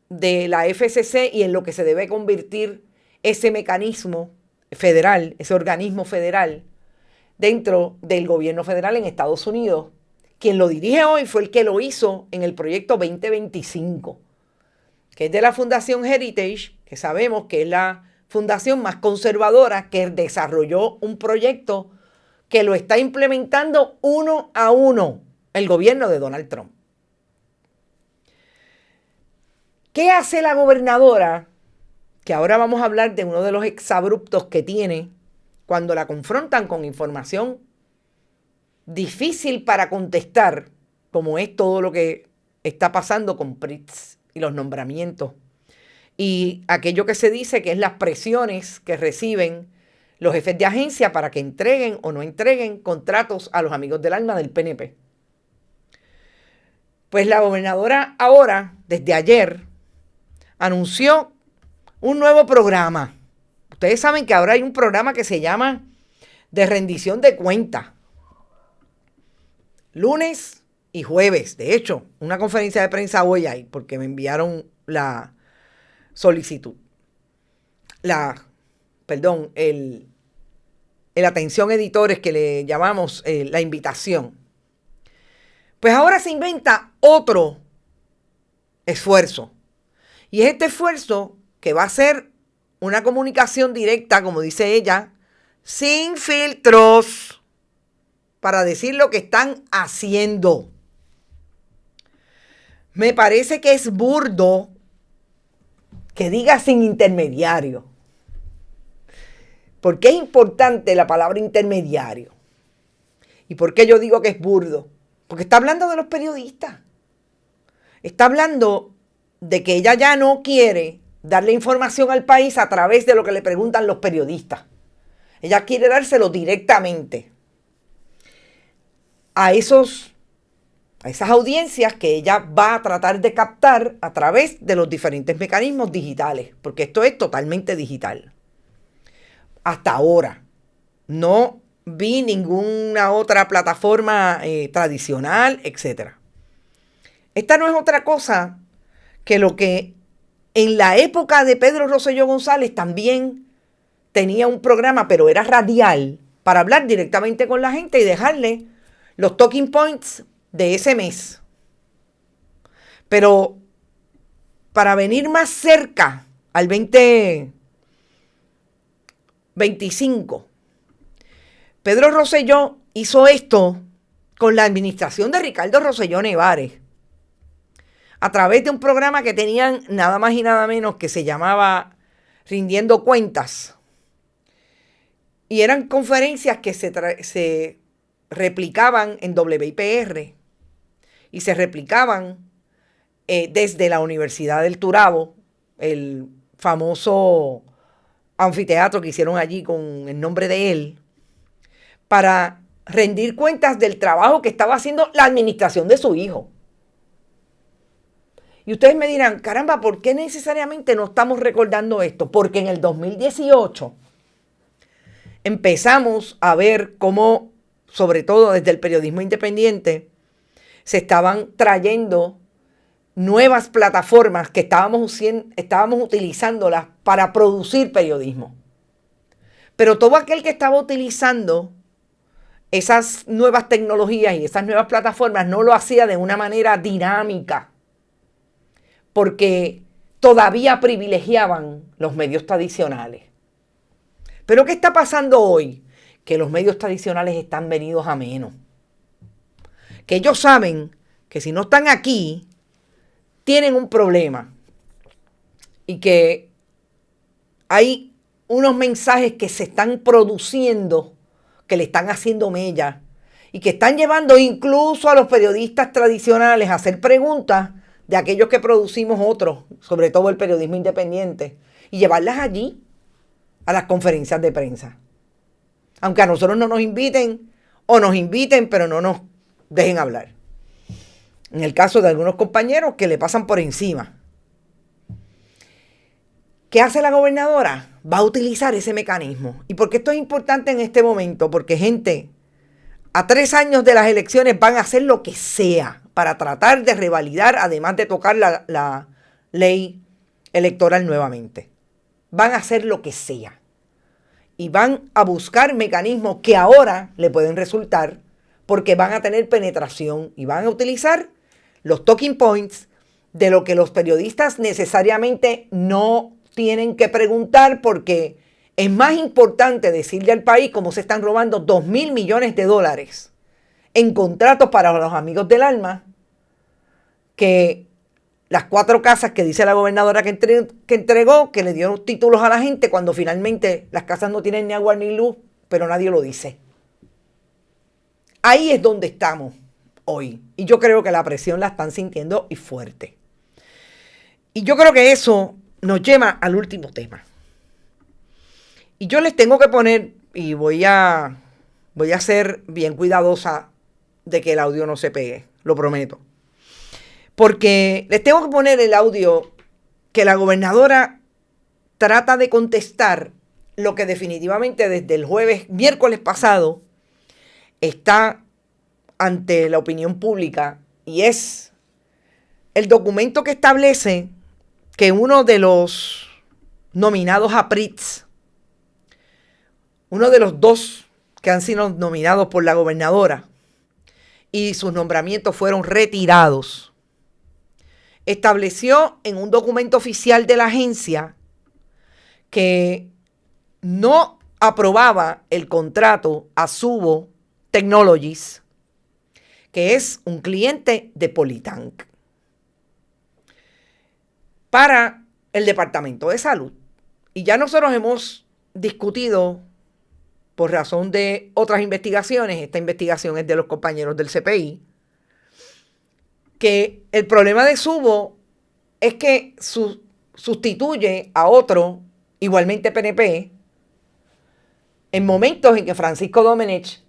de la FCC y en lo que se debe convertir ese mecanismo federal, ese organismo federal dentro del gobierno federal en Estados Unidos. Quien lo dirige hoy fue el que lo hizo en el proyecto 2025, que es de la Fundación Heritage, que sabemos que es la fundación más conservadora que desarrolló un proyecto que lo está implementando uno a uno el gobierno de Donald Trump. ¿Qué hace la gobernadora? Que ahora vamos a hablar de uno de los exabruptos que tiene cuando la confrontan con información difícil para contestar, como es todo lo que está pasando con Pritz y los nombramientos. Y aquello que se dice que es las presiones que reciben los jefes de agencia para que entreguen o no entreguen contratos a los amigos del alma del PNP. Pues la gobernadora ahora, desde ayer, anunció un nuevo programa. Ustedes saben que ahora hay un programa que se llama de rendición de cuentas. Lunes y jueves. De hecho, una conferencia de prensa hoy hay, porque me enviaron la solicitud. El atención editores que le llamamos la invitación. Pues ahora se inventa otro esfuerzo. Y es este esfuerzo que va a ser una comunicación directa, como dice ella, sin filtros, para decir lo que están haciendo. Me parece que es burdo que diga sin intermediario. ¿Por qué es importante la palabra intermediario? ¿Y por qué yo digo que es burdo? Porque está hablando de los periodistas. Está hablando de que ella ya no quiere darle información al país a través de lo que le preguntan los periodistas. Ella quiere dárselo directamente a esas audiencias que ella va a tratar de captar a través de los diferentes mecanismos digitales, porque esto es totalmente digital. Hasta ahora no vi ninguna otra plataforma tradicional, etc. Esta no es otra cosa que lo que en la época de Pedro Rosselló González también tenía un programa, pero era radial, para hablar directamente con la gente y dejarle los talking points de ese mes. Pero para venir más cerca al 2025, Pedro Rosselló hizo esto con la administración de Ricardo Rosselló Nevares, a través de un programa que tenían nada más y nada menos que se llamaba Rindiendo Cuentas. Y eran conferencias que se replicaban en WIPR y se replicaban desde la Universidad del Turabo, el famoso anfiteatro que hicieron allí con el nombre de él, para rendir cuentas del trabajo que estaba haciendo la administración de su hijo. Y ustedes me dirán, caramba, ¿por qué necesariamente no estamos recordando esto? Porque en el 2018 empezamos a ver cómo, sobre todo desde el periodismo independiente, se estaban trayendo nuevas plataformas que estábamos utilizándolas para producir periodismo. Pero todo aquel que estaba utilizando esas nuevas tecnologías y esas nuevas plataformas no lo hacía de una manera dinámica, porque todavía privilegiaban los medios tradicionales. Pero ¿qué está pasando hoy? Que los medios tradicionales están venidos a menos. Que ellos saben que si no están aquí, tienen un problema. Y que hay unos mensajes que se están produciendo, que le están haciendo mella, y que están llevando incluso a los periodistas tradicionales a hacer preguntas de aquellos que producimos otros, sobre todo el periodismo independiente, y llevarlas allí, a las conferencias de prensa. Aunque a nosotros no nos inviten, o nos inviten, pero no nos dejen hablar. En el caso de algunos compañeros que le pasan por encima. ¿Qué hace la gobernadora? Va a utilizar ese mecanismo. ¿Y por qué esto es importante en este momento? Porque, gente, a 3 años de las elecciones van a hacer lo que sea para tratar de revalidar, además de tocar la ley electoral nuevamente. Van a hacer lo que sea. Y van a buscar mecanismos que ahora le pueden resultar, porque van a tener penetración y van a utilizar los talking points de lo que los periodistas necesariamente no tienen que preguntar, porque es más importante decirle al país cómo se están robando $2,000 millones en contratos para los amigos del alma, que las 4 casas que dice la gobernadora que entregó, que le dieron títulos a la gente, cuando finalmente las casas no tienen ni agua ni luz, pero nadie lo dice. Ahí es donde estamos hoy. Y yo creo que la presión la están sintiendo y fuerte. Y yo creo que eso nos lleva al último tema. Y yo les tengo que poner, y voy a ser bien cuidadosa de que el audio no se pegue, lo prometo. Porque les tengo que poner el audio que la gobernadora trata de contestar lo que definitivamente desde el miércoles pasado, está ante la opinión pública, y es el documento que establece que uno de los nominados a PRITZ, uno de los 2 que han sido nominados por la gobernadora y sus nombramientos fueron retirados, estableció en un documento oficial de la agencia que no aprobaba el contrato a Subo Technologies, que es un cliente de Polytank, para el Departamento de Salud. Y ya nosotros hemos discutido, por razón de otras investigaciones, esta investigación es de los compañeros del CPI, que el problema de Subo es que sustituye a otro, igualmente PNP, en momentos en que Francisco Domenech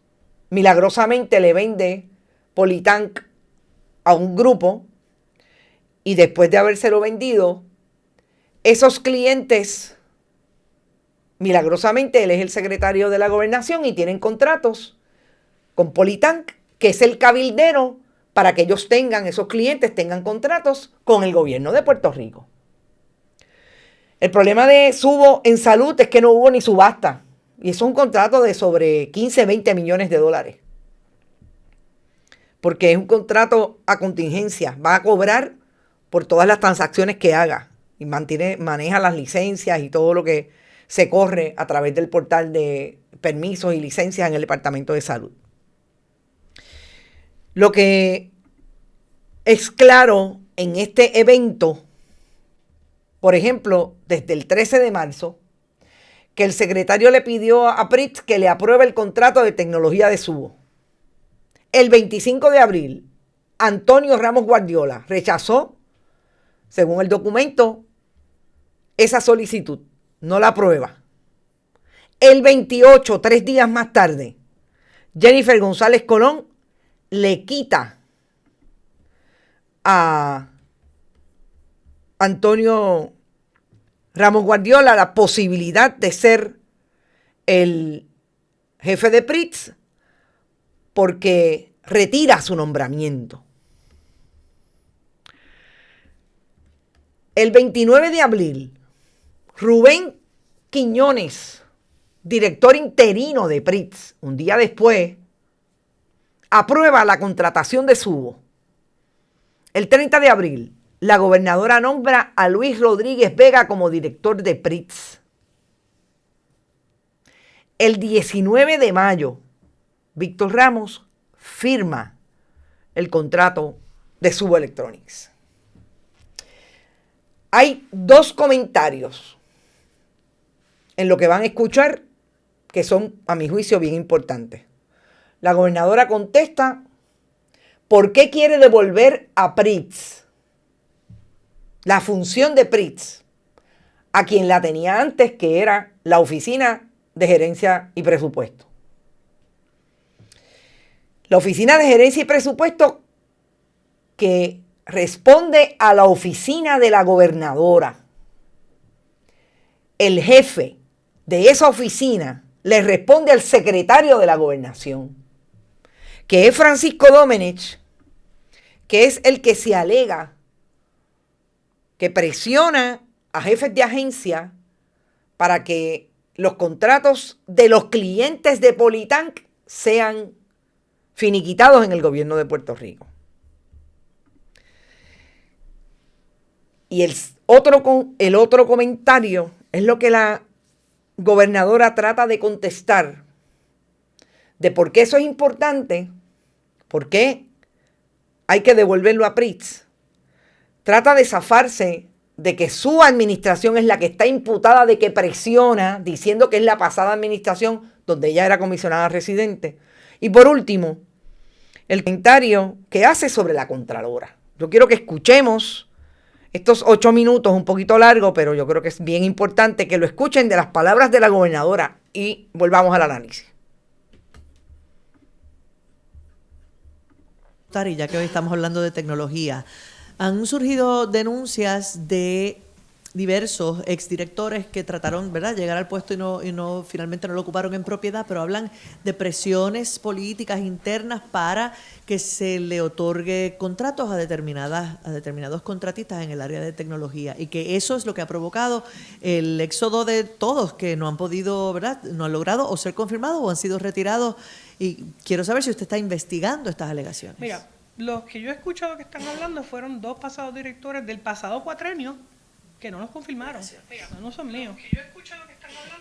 milagrosamente le vende Polytank a un grupo, y después de habérselo vendido, esos clientes, milagrosamente él es el secretario de la gobernación y tienen contratos con Polytank, que es el cabildero para que ellos esos clientes tengan contratos con el gobierno de Puerto Rico. El problema de Subo en salud es que no hubo ni subasta. Y eso es un contrato de sobre 15, 20 millones de dólares. Porque es un contrato a contingencia. Va a cobrar por todas las transacciones que haga. y maneja las licencias y todo lo que se corre a través del portal de permisos y licencias en el Departamento de Salud. Lo que es claro en este evento, por ejemplo, desde el 13 de marzo, que el secretario le pidió a Pritz que le apruebe el contrato de tecnología de Subo. El 25 de abril, Antonio Ramos Guardiola rechazó, según el documento, esa solicitud, no la aprueba. El 28, 3 días más tarde, Jennifer González Colón le quita a Antonio Ramos Guardiola la posibilidad de ser el jefe de Pritz porque retira su nombramiento. El 29 de abril, Rubén Quiñones, director interino de Pritz, un día después, aprueba la contratación de Subo. El 30 de abril, la gobernadora nombra a Luis Rodríguez Vega como director de Pritz. El 19 de mayo, Víctor Ramos firma el contrato de Subo Electronics. Hay dos comentarios en lo que van a escuchar que son, a mi juicio, bien importantes. La gobernadora contesta por qué quiere devolver a Pritz la función de Pritz a quien la tenía antes, que era la Oficina de Gerencia y Presupuesto. La Oficina de Gerencia y Presupuesto que responde a la oficina de la gobernadora. El jefe de esa oficina le responde al secretario de la gobernación, que es Francisco Domenech, que es el que se alega que presiona a jefes de agencia para que los contratos de los clientes de Politank sean finiquitados en el gobierno de Puerto Rico. Y el otro comentario es lo que la gobernadora trata de contestar de por qué eso es importante, por qué hay que devolverlo a Pritz. Trata de zafarse de que su administración es la que está imputada de que presiona, diciendo que es la pasada administración donde ella era comisionada residente. Y por último, el comentario que hace sobre la Contralora. Yo quiero que escuchemos estos 8 minutos, un poquito largo, pero yo creo que es bien importante que lo escuchen de las palabras de la gobernadora y volvamos al análisis. Y ya que hoy estamos hablando de tecnología, han surgido denuncias de diversos exdirectores que trataron, ¿verdad?, llegar al puesto y no finalmente no lo ocuparon en propiedad, pero hablan de presiones políticas internas para que se le otorgue contratos a determinados contratistas en el área de tecnología, y que eso es lo que ha provocado el éxodo de todos que no han podido, ¿verdad?, no han logrado o ser confirmados o han sido retirados. Y quiero saber si usted está investigando estas alegaciones. Mira, los que yo he escuchado que están hablando fueron 2 pasados directores del pasado cuatrenio que no los confirmaron. No son míos.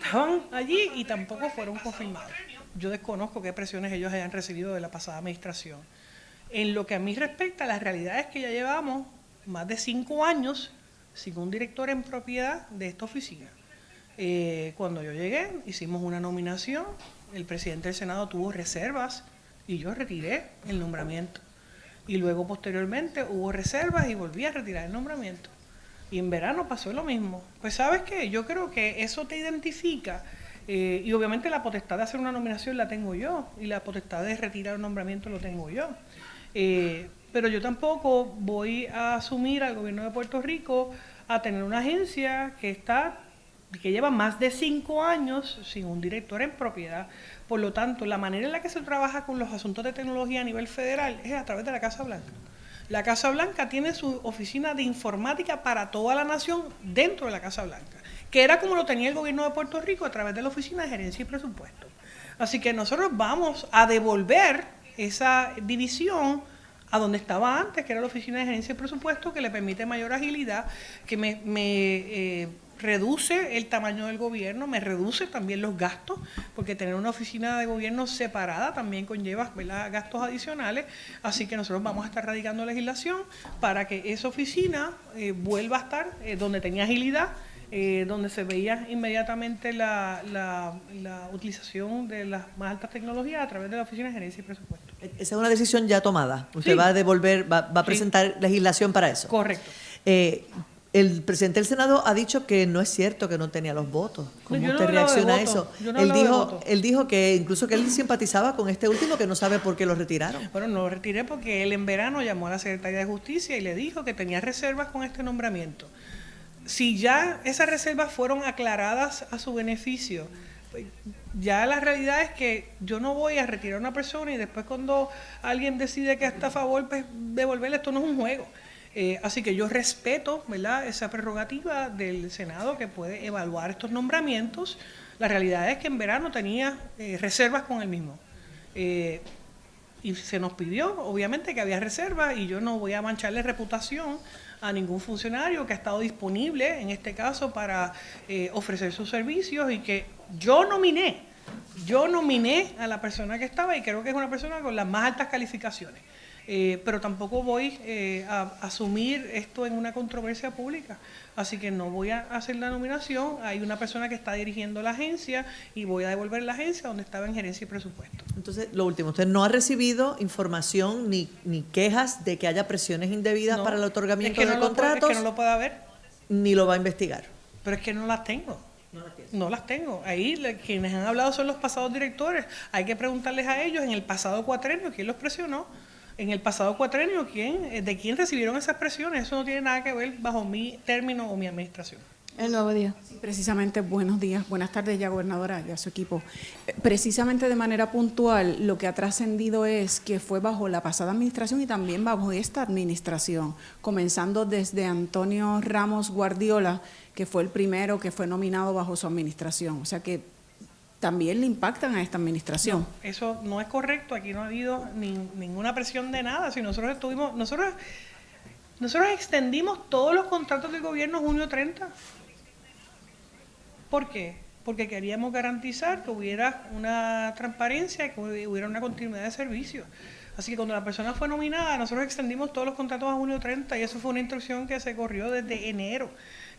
Estaban allí y tampoco fueron confirmados. Yo desconozco qué presiones ellos hayan recibido de la pasada administración. En lo que a mí respecta, la realidad es que ya llevamos más de 5 años sin un director en propiedad de esta oficina. Cuando yo llegué, hicimos una nominación, el presidente del Senado tuvo reservas y yo retiré el nombramiento. Y luego, posteriormente, hubo reservas y volví a retirar el nombramiento. Y en verano pasó lo mismo. Pues, ¿sabes qué? Yo creo que eso te identifica. Y obviamente la potestad de hacer una nominación la tengo yo. Y la potestad de retirar un nombramiento lo tengo yo. Pero yo tampoco voy a asumir al gobierno de Puerto Rico a tener una agencia que lleva más de 5 años sin un director en propiedad. Por lo tanto, la manera en la que se trabaja con los asuntos de tecnología a nivel federal es a través de la Casa Blanca. La Casa Blanca tiene su oficina de informática para toda la nación dentro de la Casa Blanca, que era como lo tenía el gobierno de Puerto Rico a través de la Oficina de Gerencia y Presupuesto. Así que nosotros vamos a devolver esa división a donde estaba antes, que era la Oficina de Gerencia y Presupuesto, que le permite mayor agilidad, que me reduce el tamaño del gobierno, me reduce también los gastos, porque tener una oficina de gobierno separada también conlleva, ¿verdad?, gastos adicionales, así que nosotros vamos a estar radicando legislación para que esa oficina vuelva a estar donde tenía agilidad, donde se veía inmediatamente la utilización de las más altas tecnologías a través de la Oficina de Gerencia y Presupuesto. Esa es una decisión ya tomada. Usted Sí. va a devolver, va a presentar legislación para eso. Correcto. El presidente del Senado ha dicho que no es cierto que no tenía los votos. ¿Cómo Yo no usted he hablado de reacciona a votos. eso? Yo no he hablado de votos. Él dijo que incluso que él simpatizaba con este último, que no sabe por qué lo retiraron. Bueno, no lo retiré porque él en verano llamó a la Secretaría de Justicia y le dijo que tenía reservas con este nombramiento. Si ya esas reservas fueron aclaradas a su beneficio, pues ya la realidad es que yo no voy a retirar a una persona y después cuando alguien decide que está a favor, pues devolverle. Esto no es un juego. Así que yo respeto, ¿verdad?, esa prerrogativa del Senado que puede evaluar estos nombramientos. La realidad es que en verano tenía reservas con el mismo. Y se nos pidió, obviamente, que había reservas y yo no voy a mancharle reputación a ningún funcionario que ha estado disponible, en este caso, para ofrecer sus servicios y que yo nominé a la persona que estaba y creo que es una persona con las más altas calificaciones. Pero tampoco voy a asumir esto en una controversia pública, así que no voy a hacer la nominación. Hay una persona que está dirigiendo la agencia y voy a devolver la agencia donde estaba en gerencia y presupuesto. Entonces, lo último, usted no ha recibido información ni quejas de que haya presiones indebidas para el otorgamiento de contratos. Es que no lo puede haber. Ni lo va a investigar. Pero es que no las tengo. No las tengo. Ahí quienes han hablado son los pasados directores. Hay que preguntarles a ellos en el pasado cuatrenio quién los presionó. En el pasado cuatrenio, ¿de quién recibieron esas presiones? Eso no tiene nada que ver bajo mi término o mi administración. El nuevo día. Sí, precisamente, buenos días, buenas tardes ya, gobernadora, y a su equipo. Precisamente de manera puntual, lo que ha trascendido es que fue bajo la pasada administración y también bajo esta administración, comenzando desde Antonio Ramos Guardiola, que fue el primero que fue nominado bajo su administración. O sea que también le impactan a esta administración. No, eso no es correcto, aquí no ha habido ninguna presión de nada. Si nosotros extendimos todos los contratos del gobierno junio 30. ¿Por qué? Porque queríamos garantizar que hubiera una transparencia, que hubiera una continuidad de servicio. Así que cuando la persona fue nominada, nosotros extendimos todos los contratos a junio 30 y eso fue una instrucción que se corrió desde enero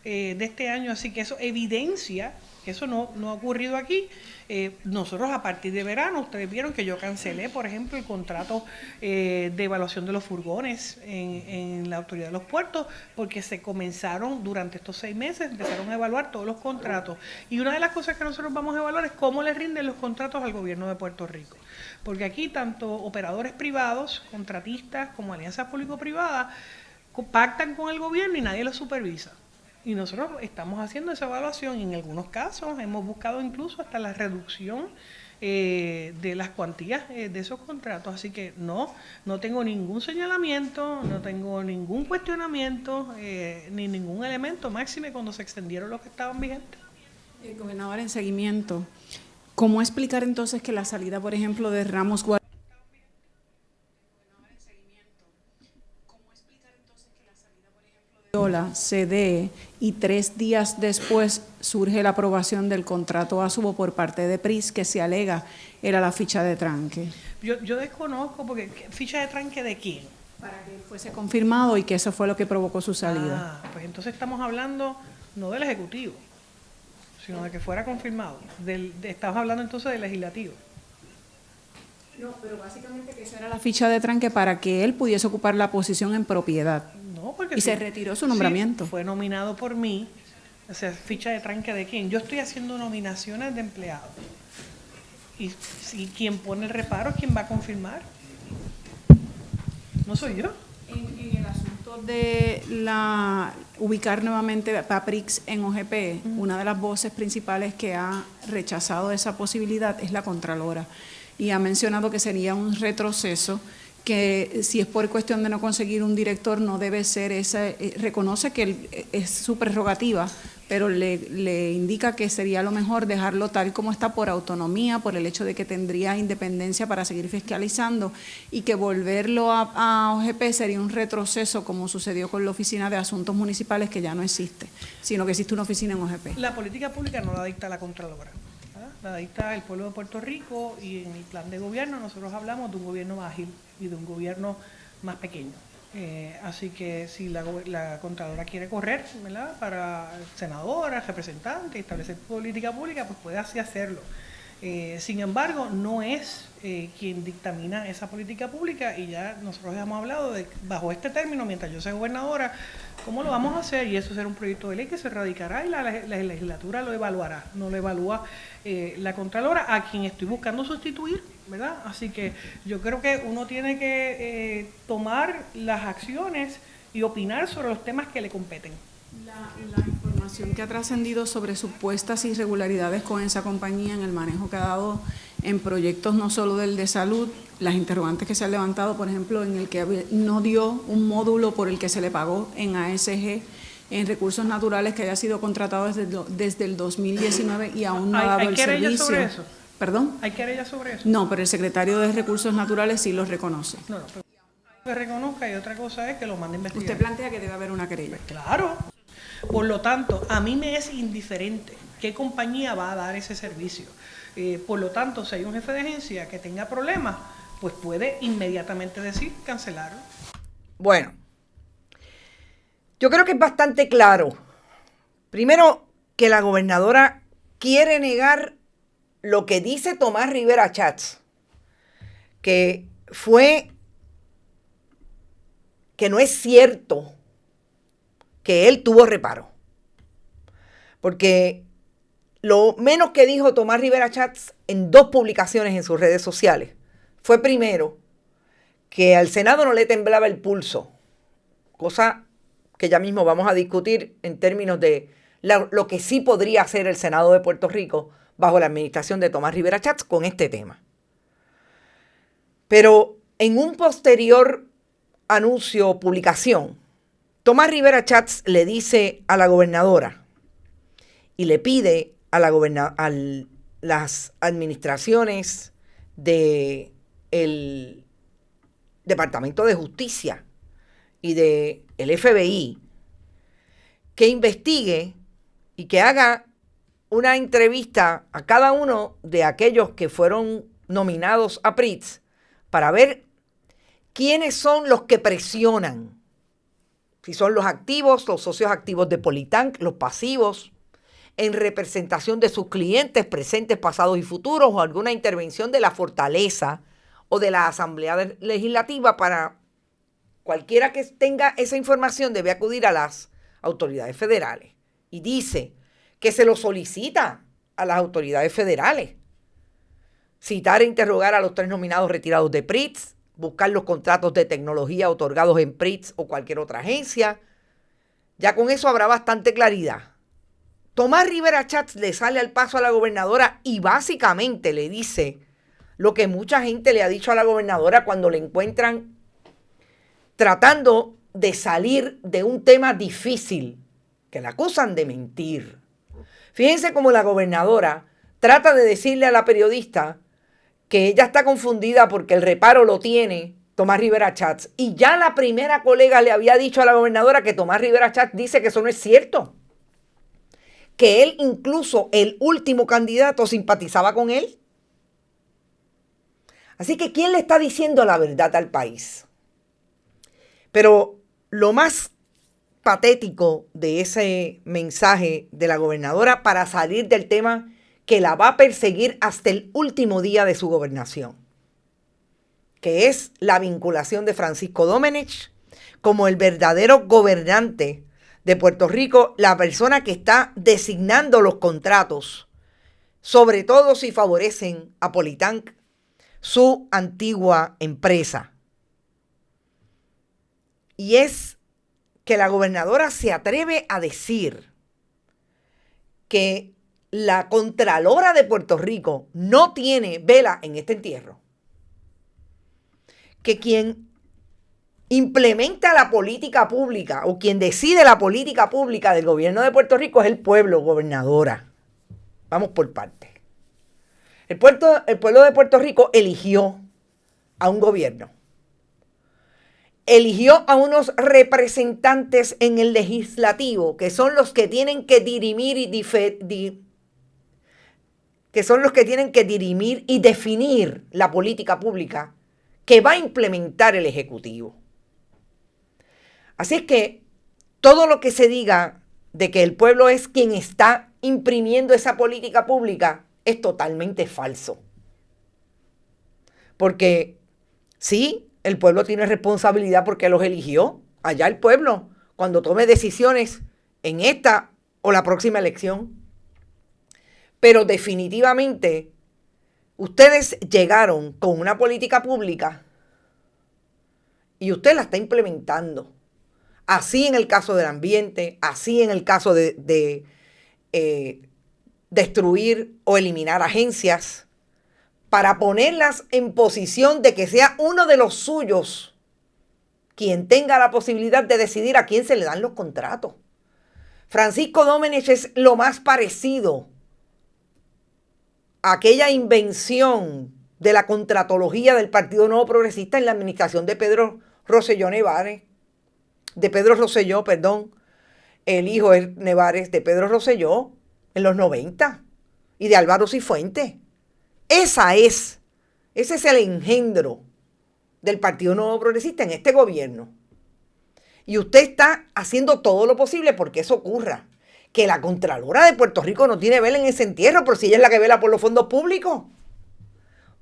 de este año. Así que eso evidencia que eso no ha ocurrido aquí. Nosotros a partir de verano, ustedes vieron que yo cancelé, por ejemplo, el contrato de evaluación de los furgones en la Autoridad de los Puertos, porque se comenzaron durante estos 6 meses, empezaron a evaluar todos los contratos. Y una de las cosas que nosotros vamos a evaluar es cómo le rinden los contratos al gobierno de Puerto Rico. Porque aquí tanto operadores privados, contratistas, como alianzas público-privadas, pactan con el gobierno y nadie los supervisa. Y nosotros estamos haciendo esa evaluación y en algunos casos hemos buscado incluso hasta la reducción de las cuantías de esos contratos. Así que no tengo ningún señalamiento, no tengo ningún cuestionamiento, ni ningún elemento máxime cuando se extendieron los que estaban vigentes. Gobernador, en seguimiento, ¿cómo explicar entonces que la salida, por ejemplo, de Ramos Guardiola se dé y 3 días después surge la aprobación del contrato ASUBO por parte de PRIS que se alega era la ficha de tranque? Yo desconozco, porque ¿ficha de tranque de quién? Para que fuese confirmado y que eso fue lo que provocó su salida. Pues entonces estamos hablando no del Ejecutivo, sino de que fuera confirmado. Estamos hablando entonces del Legislativo. No, pero básicamente que esa era la ficha de tranque para que él pudiese ocupar la posición en propiedad. No, porque y se retiró su nombramiento. Sí, fue nominado por mí. O sea, ficha de tranque de quién. Yo estoy haciendo nominaciones de empleados. Y si quien pone el reparo es quien va a confirmar. No soy yo. En el asunto de ubicar nuevamente a PRIX en OGP, una de las voces principales que ha rechazado esa posibilidad es la Contralora. Y ha mencionado que sería un retroceso que si es por cuestión de no conseguir un director no debe ser esa, reconoce que es su prerrogativa, pero le indica que sería lo mejor dejarlo tal como está por autonomía, por el hecho de que tendría independencia para seguir fiscalizando y que volverlo a OGP sería un retroceso como sucedió con la Oficina de Asuntos Municipales, que ya no existe, sino que existe una oficina en OGP. La política pública no la dicta la Contralora, ¿verdad? La dicta el pueblo de Puerto Rico, y en el plan de gobierno nosotros hablamos de un gobierno más ágil y de un gobierno más pequeño. Así que si la Contralora quiere correr, ¿verdad?, para senadora, representante, establecer política pública, pues puede así hacerlo. Sin embargo, no es quien dictamina esa política pública, y ya nosotros hemos hablado de, bajo este término, mientras yo sea gobernadora, cómo lo vamos a hacer, y eso será un proyecto de ley que se radicará y la legislatura lo evaluará, no lo evalúa la Contralora, a quien estoy buscando sustituir, ¿verdad? Así que yo creo que uno tiene que tomar las acciones y opinar sobre los temas que le competen. La información que ha trascendido sobre supuestas irregularidades con esa compañía en el manejo que ha dado en proyectos no solo del de salud, las interrogantes que se han levantado, por ejemplo, en el que no dio un módulo por el que se le pagó en ASG, en recursos naturales, que haya sido contratado desde el 2019 y aún no ha dado el servicio. ¿Hay querella sobre eso? ¿Perdón? ¿Hay querella sobre eso? No, pero el secretario de Recursos Naturales sí los reconoce. No, pero que reconozca, y otra cosa es que lo mande a investigar. Usted plantea que debe haber una querella. Claro. Por lo tanto, a mí me es indiferente qué compañía va a dar ese servicio. Por lo tanto, si hay un jefe de agencia que tenga problemas, pues puede inmediatamente decir cancelarlo. Bueno, yo creo que es bastante claro. Primero, que la gobernadora quiere negar lo que dice Tomás Rivera Schatz, que no es cierto que él tuvo reparo. Porque lo menos que dijo Tomás Rivera Schatz en 2 publicaciones en sus redes sociales fue, primero, que al Senado no le temblaba el pulso, cosa que ya mismo vamos a discutir en términos de lo que sí podría hacer el Senado de Puerto Rico bajo la administración de Tomás Rivera Schatz con este tema. Pero en un posterior anuncio o publicación, Tomás Rivera Schatz le dice a la gobernadora y le pide a las administraciones del Departamento de Justicia y del FBI que investigue y que haga una entrevista a cada uno de aquellos que fueron nominados a PRITZ para ver quiénes son los que presionan. Si son los activos, los socios activos de Politank, los pasivos, en representación de sus clientes presentes, pasados y futuros, o alguna intervención de la Fortaleza o de la Asamblea Legislativa. Para cualquiera que tenga esa información debe acudir a las autoridades federales. Y dice que se lo solicita a las autoridades federales. Citar e interrogar a los 3 nominados retirados de PRITZ, buscar los contratos de tecnología otorgados en PRITZ o cualquier otra agencia. Ya con eso habrá bastante claridad. Tomás Rivera Schatz le sale al paso a la gobernadora y básicamente le dice lo que mucha gente le ha dicho a la gobernadora cuando le encuentran tratando de salir de un tema difícil, que la acusan de mentir. Fíjense cómo la gobernadora trata de decirle a la periodista que ella está confundida porque el reparo lo tiene Tomás Rivera Schatz. Y ya la primera colega le había dicho a la gobernadora que Tomás Rivera Schatz dice que eso no es cierto. Que él, incluso el último candidato, simpatizaba con él. Así que, ¿quién le está diciendo la verdad al país? Pero lo más patético de ese mensaje de la gobernadora para salir del tema que la va a perseguir hasta el último día de su gobernación, que es la vinculación de Francisco Domenech como el verdadero gobernante de Puerto Rico, la persona que está designando los contratos, sobre todo si favorecen a Politank, su antigua empresa. Y es que la gobernadora se atreve a decir que la Contralora de Puerto Rico no tiene vela en este entierro. que quien implementa la política pública o quien decide la política pública del gobierno de Puerto Rico es el pueblo, gobernadora. Vamos por partes. El pueblo de Puerto Rico eligió a un gobierno. Eligió a unos representantes en el legislativo que son los que tienen que dirimir y definir la política pública que va a implementar el Ejecutivo. Así es que todo lo que se diga de que el pueblo es quien está imprimiendo esa política pública es totalmente falso. Porque sí, el pueblo tiene responsabilidad porque los eligió. Allá el pueblo, cuando tome decisiones en esta o la próxima elección. Pero definitivamente, ustedes llegaron con una política pública y usted la está implementando. Así en el caso del ambiente, así en el caso de destruir o eliminar agencias, para ponerlas en posición de que sea uno de los suyos quien tenga la posibilidad de decidir a quién se le dan los contratos. Francisco Domenech es lo más parecido a aquella invención de la contratología del Partido Nuevo Progresista en la administración de Pedro Rosselló Nevares, el hijo es Nevares de Pedro Rosselló en los 90 y de Álvaro Cifuentes. Ese es el engendro del Partido Nuevo Progresista en este gobierno. Y usted está haciendo todo lo posible porque eso ocurra. Que la Contralora de Puerto Rico no tiene vela en ese entierro, pero si ella es la que vela por los fondos públicos.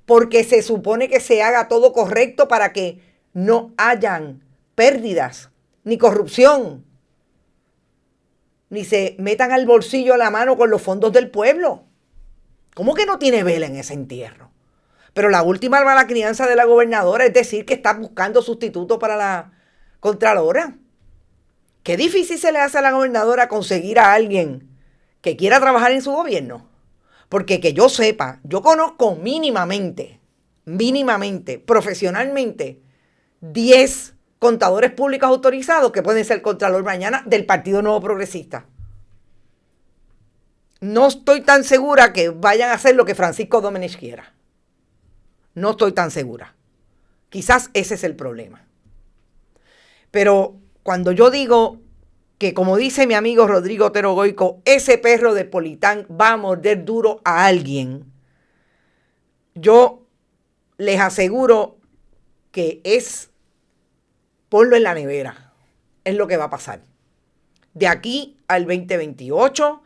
Porque se supone que se haga todo correcto para que no hayan pérdidas, ni corrupción, ni se metan al bolsillo a la mano con los fondos del pueblo. ¿Cómo que no tiene vela en ese entierro? Pero la última mala crianza de la gobernadora es decir que está buscando sustituto para la Contralora. Qué difícil se le hace a la gobernadora conseguir a alguien que quiera trabajar en su gobierno. Porque que yo sepa, yo conozco mínimamente, profesionalmente, 10 contadores públicos autorizados que pueden ser Contralor mañana del Partido Nuevo Progresista. No estoy tan segura que vayan a hacer lo que Francisco Domenech quiera. No estoy tan segura. Quizás ese es el problema. Pero cuando yo digo que, como dice mi amigo Rodrigo Otero Goico, ese perro de Politán va a morder duro a alguien, yo les aseguro que es ponlo en la nevera. Es lo que va a pasar. De aquí al 2028,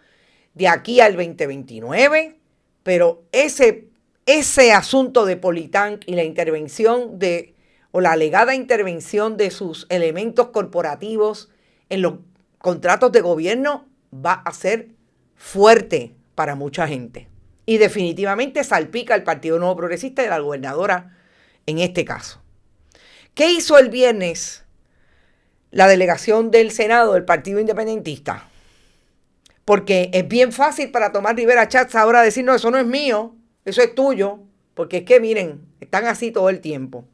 de aquí al 2029, pero ese asunto de Politán y la intervención o la alegada intervención de sus elementos corporativos en los contratos de gobierno va a ser fuerte para mucha gente. Y definitivamente salpica al Partido Nuevo Progresista y a la gobernadora en este caso. ¿Qué hizo el viernes la delegación del Senado del Partido Independentista? Porque es bien fácil para Tomás Rivera Schatz ahora decir, no, eso no es mío, eso es tuyo. Porque es que, miren, están así todo el tiempo.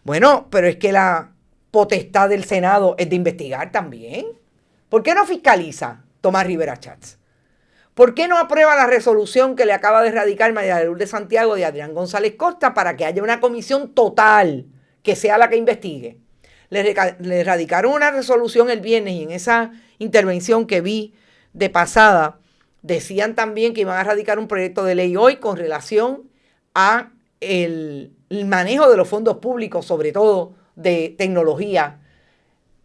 Bueno, pero es que la potestad del Senado es de investigar también. ¿Por qué no fiscaliza Tomás Rivera Schatz? ¿Por qué no aprueba la resolución que le acaba de radicar María de Lourdes Santiago y Adrián González Costa para que haya una comisión total que sea la que investigue? Le radicaron una resolución el viernes y en esa intervención que vi de pasada decían también que iban a radicar un proyecto de ley hoy con relación a el manejo de los fondos públicos, sobre todo de tecnología,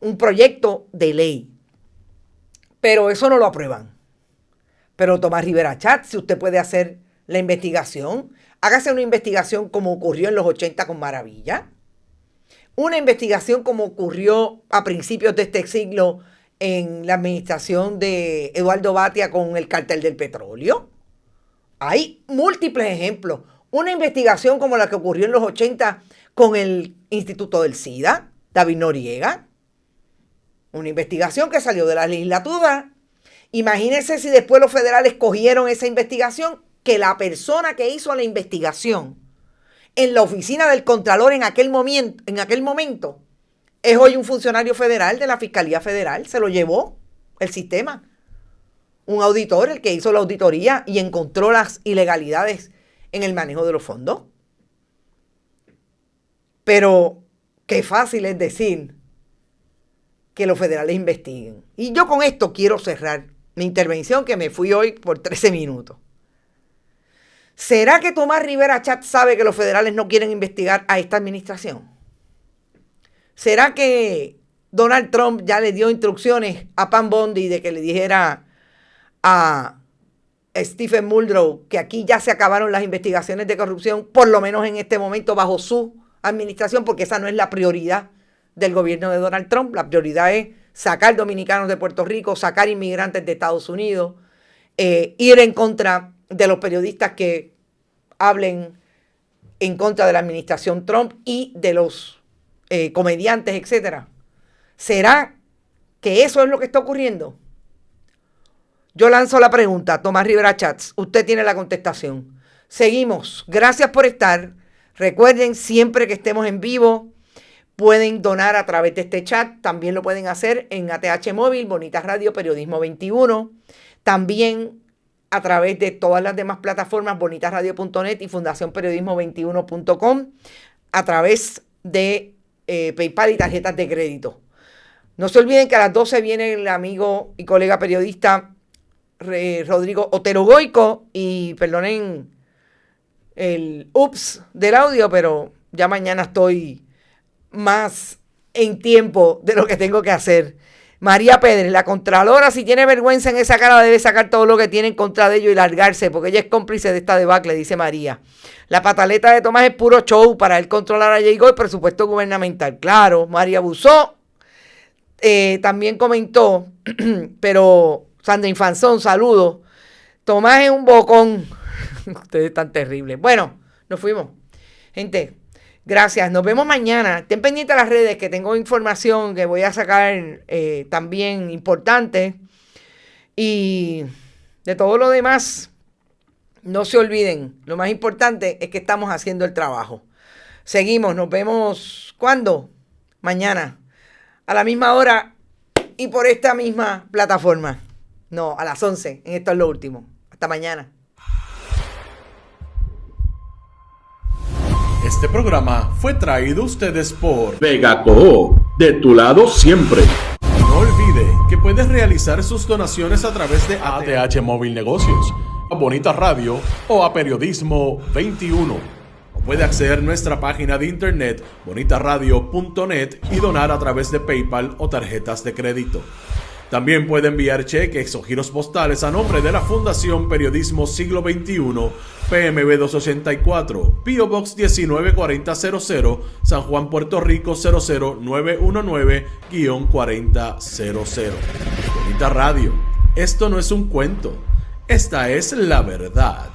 un proyecto de ley. Pero eso no lo aprueban. Pero Tomás Rivera Schatz, si usted puede hacer la investigación, hágase una investigación como ocurrió en los 80 con Maravilla. Una investigación como ocurrió a principios de este siglo en la administración de Eduardo Batia con el cartel del petróleo. Hay múltiples ejemplos. Una investigación como la que ocurrió en los 80 con el Instituto del SIDA, David Noriega. Una investigación que salió de la legislatura. Imagínense si después los federales cogieron esa investigación, que la persona que hizo la investigación en la oficina del Contralor en aquel momento, es hoy un funcionario federal de la Fiscalía Federal. Se lo llevó el sistema. Un auditor, el que hizo la auditoría y encontró las ilegalidades en el manejo de los fondos. Pero qué fácil es decir que los federales investiguen. Y yo con esto quiero cerrar mi intervención, que me fui hoy por 13 minutos. ¿Será que Tomás Rivera Chatz sabe que los federales no quieren investigar a esta administración? ¿Será que Donald Trump ya le dio instrucciones a Pam Bondi de que le dijera a Stephen Muldrow que aquí ya se acabaron las investigaciones de corrupción, por lo menos en este momento bajo su administración, porque esa no es la prioridad del gobierno de Donald Trump? La prioridad es sacar dominicanos de Puerto Rico, sacar inmigrantes de Estados Unidos, ir en contra de los periodistas que hablen en contra de la administración Trump y de los comediantes, etc. ¿Será que eso es lo que está ocurriendo? Yo lanzo la pregunta, Tomás Rivera Chatz, usted tiene la contestación. Seguimos. Gracias por estar. Recuerden, siempre que estemos en vivo, pueden donar a través de este chat. También lo pueden hacer en ATH Móvil, Bonitas Radio, Periodismo 21. También a través de todas las demás plataformas, bonitasradio.net y fundacionperiodismo21.com, a través de PayPal y tarjetas de crédito. No se olviden que a las 12 viene el amigo y colega periodista Rodrigo Otero Goico, y perdonen el ups del audio, pero ya mañana estoy más en tiempo de lo que tengo que hacer. María Pérez, la Contralora, si tiene vergüenza en esa cara, debe sacar todo lo que tiene en contra de ellos y largarse, porque ella es cómplice de esta debacle, dice María. La pataleta de Tomás es puro show para él controlar a Jay Goy, presupuesto gubernamental. Claro, María Busó también comentó, pero Sandra Infanzón, saludos. Tomás es un bocón. Ustedes están terribles. Bueno, nos fuimos. Gente, gracias. Nos vemos mañana. Estén pendientes de las redes, que tengo información que voy a sacar también importante. Y de todo lo demás, no se olviden. Lo más importante es que estamos haciendo el trabajo. Seguimos. Nos vemos, ¿cuándo? Mañana. A la misma hora y por esta misma plataforma. No, a las 11. En esto es lo último. Hasta mañana. Este programa fue traído a ustedes por Vegaco, de tu lado siempre. No olvide que puedes realizar sus donaciones a través de ATH Móvil Negocios, a Bonitas Radio o a Periodismo 21. O puede acceder a nuestra página de internet bonitasradio.net y donar a través de PayPal o tarjetas de crédito. También puede enviar cheques o giros postales a nombre de la Fundación Periodismo Siglo XXI, PMB 284, P.O. Box 194000, San Juan, Puerto Rico 00919-4000. Bonita Radio, esto no es un cuento, esta es la verdad.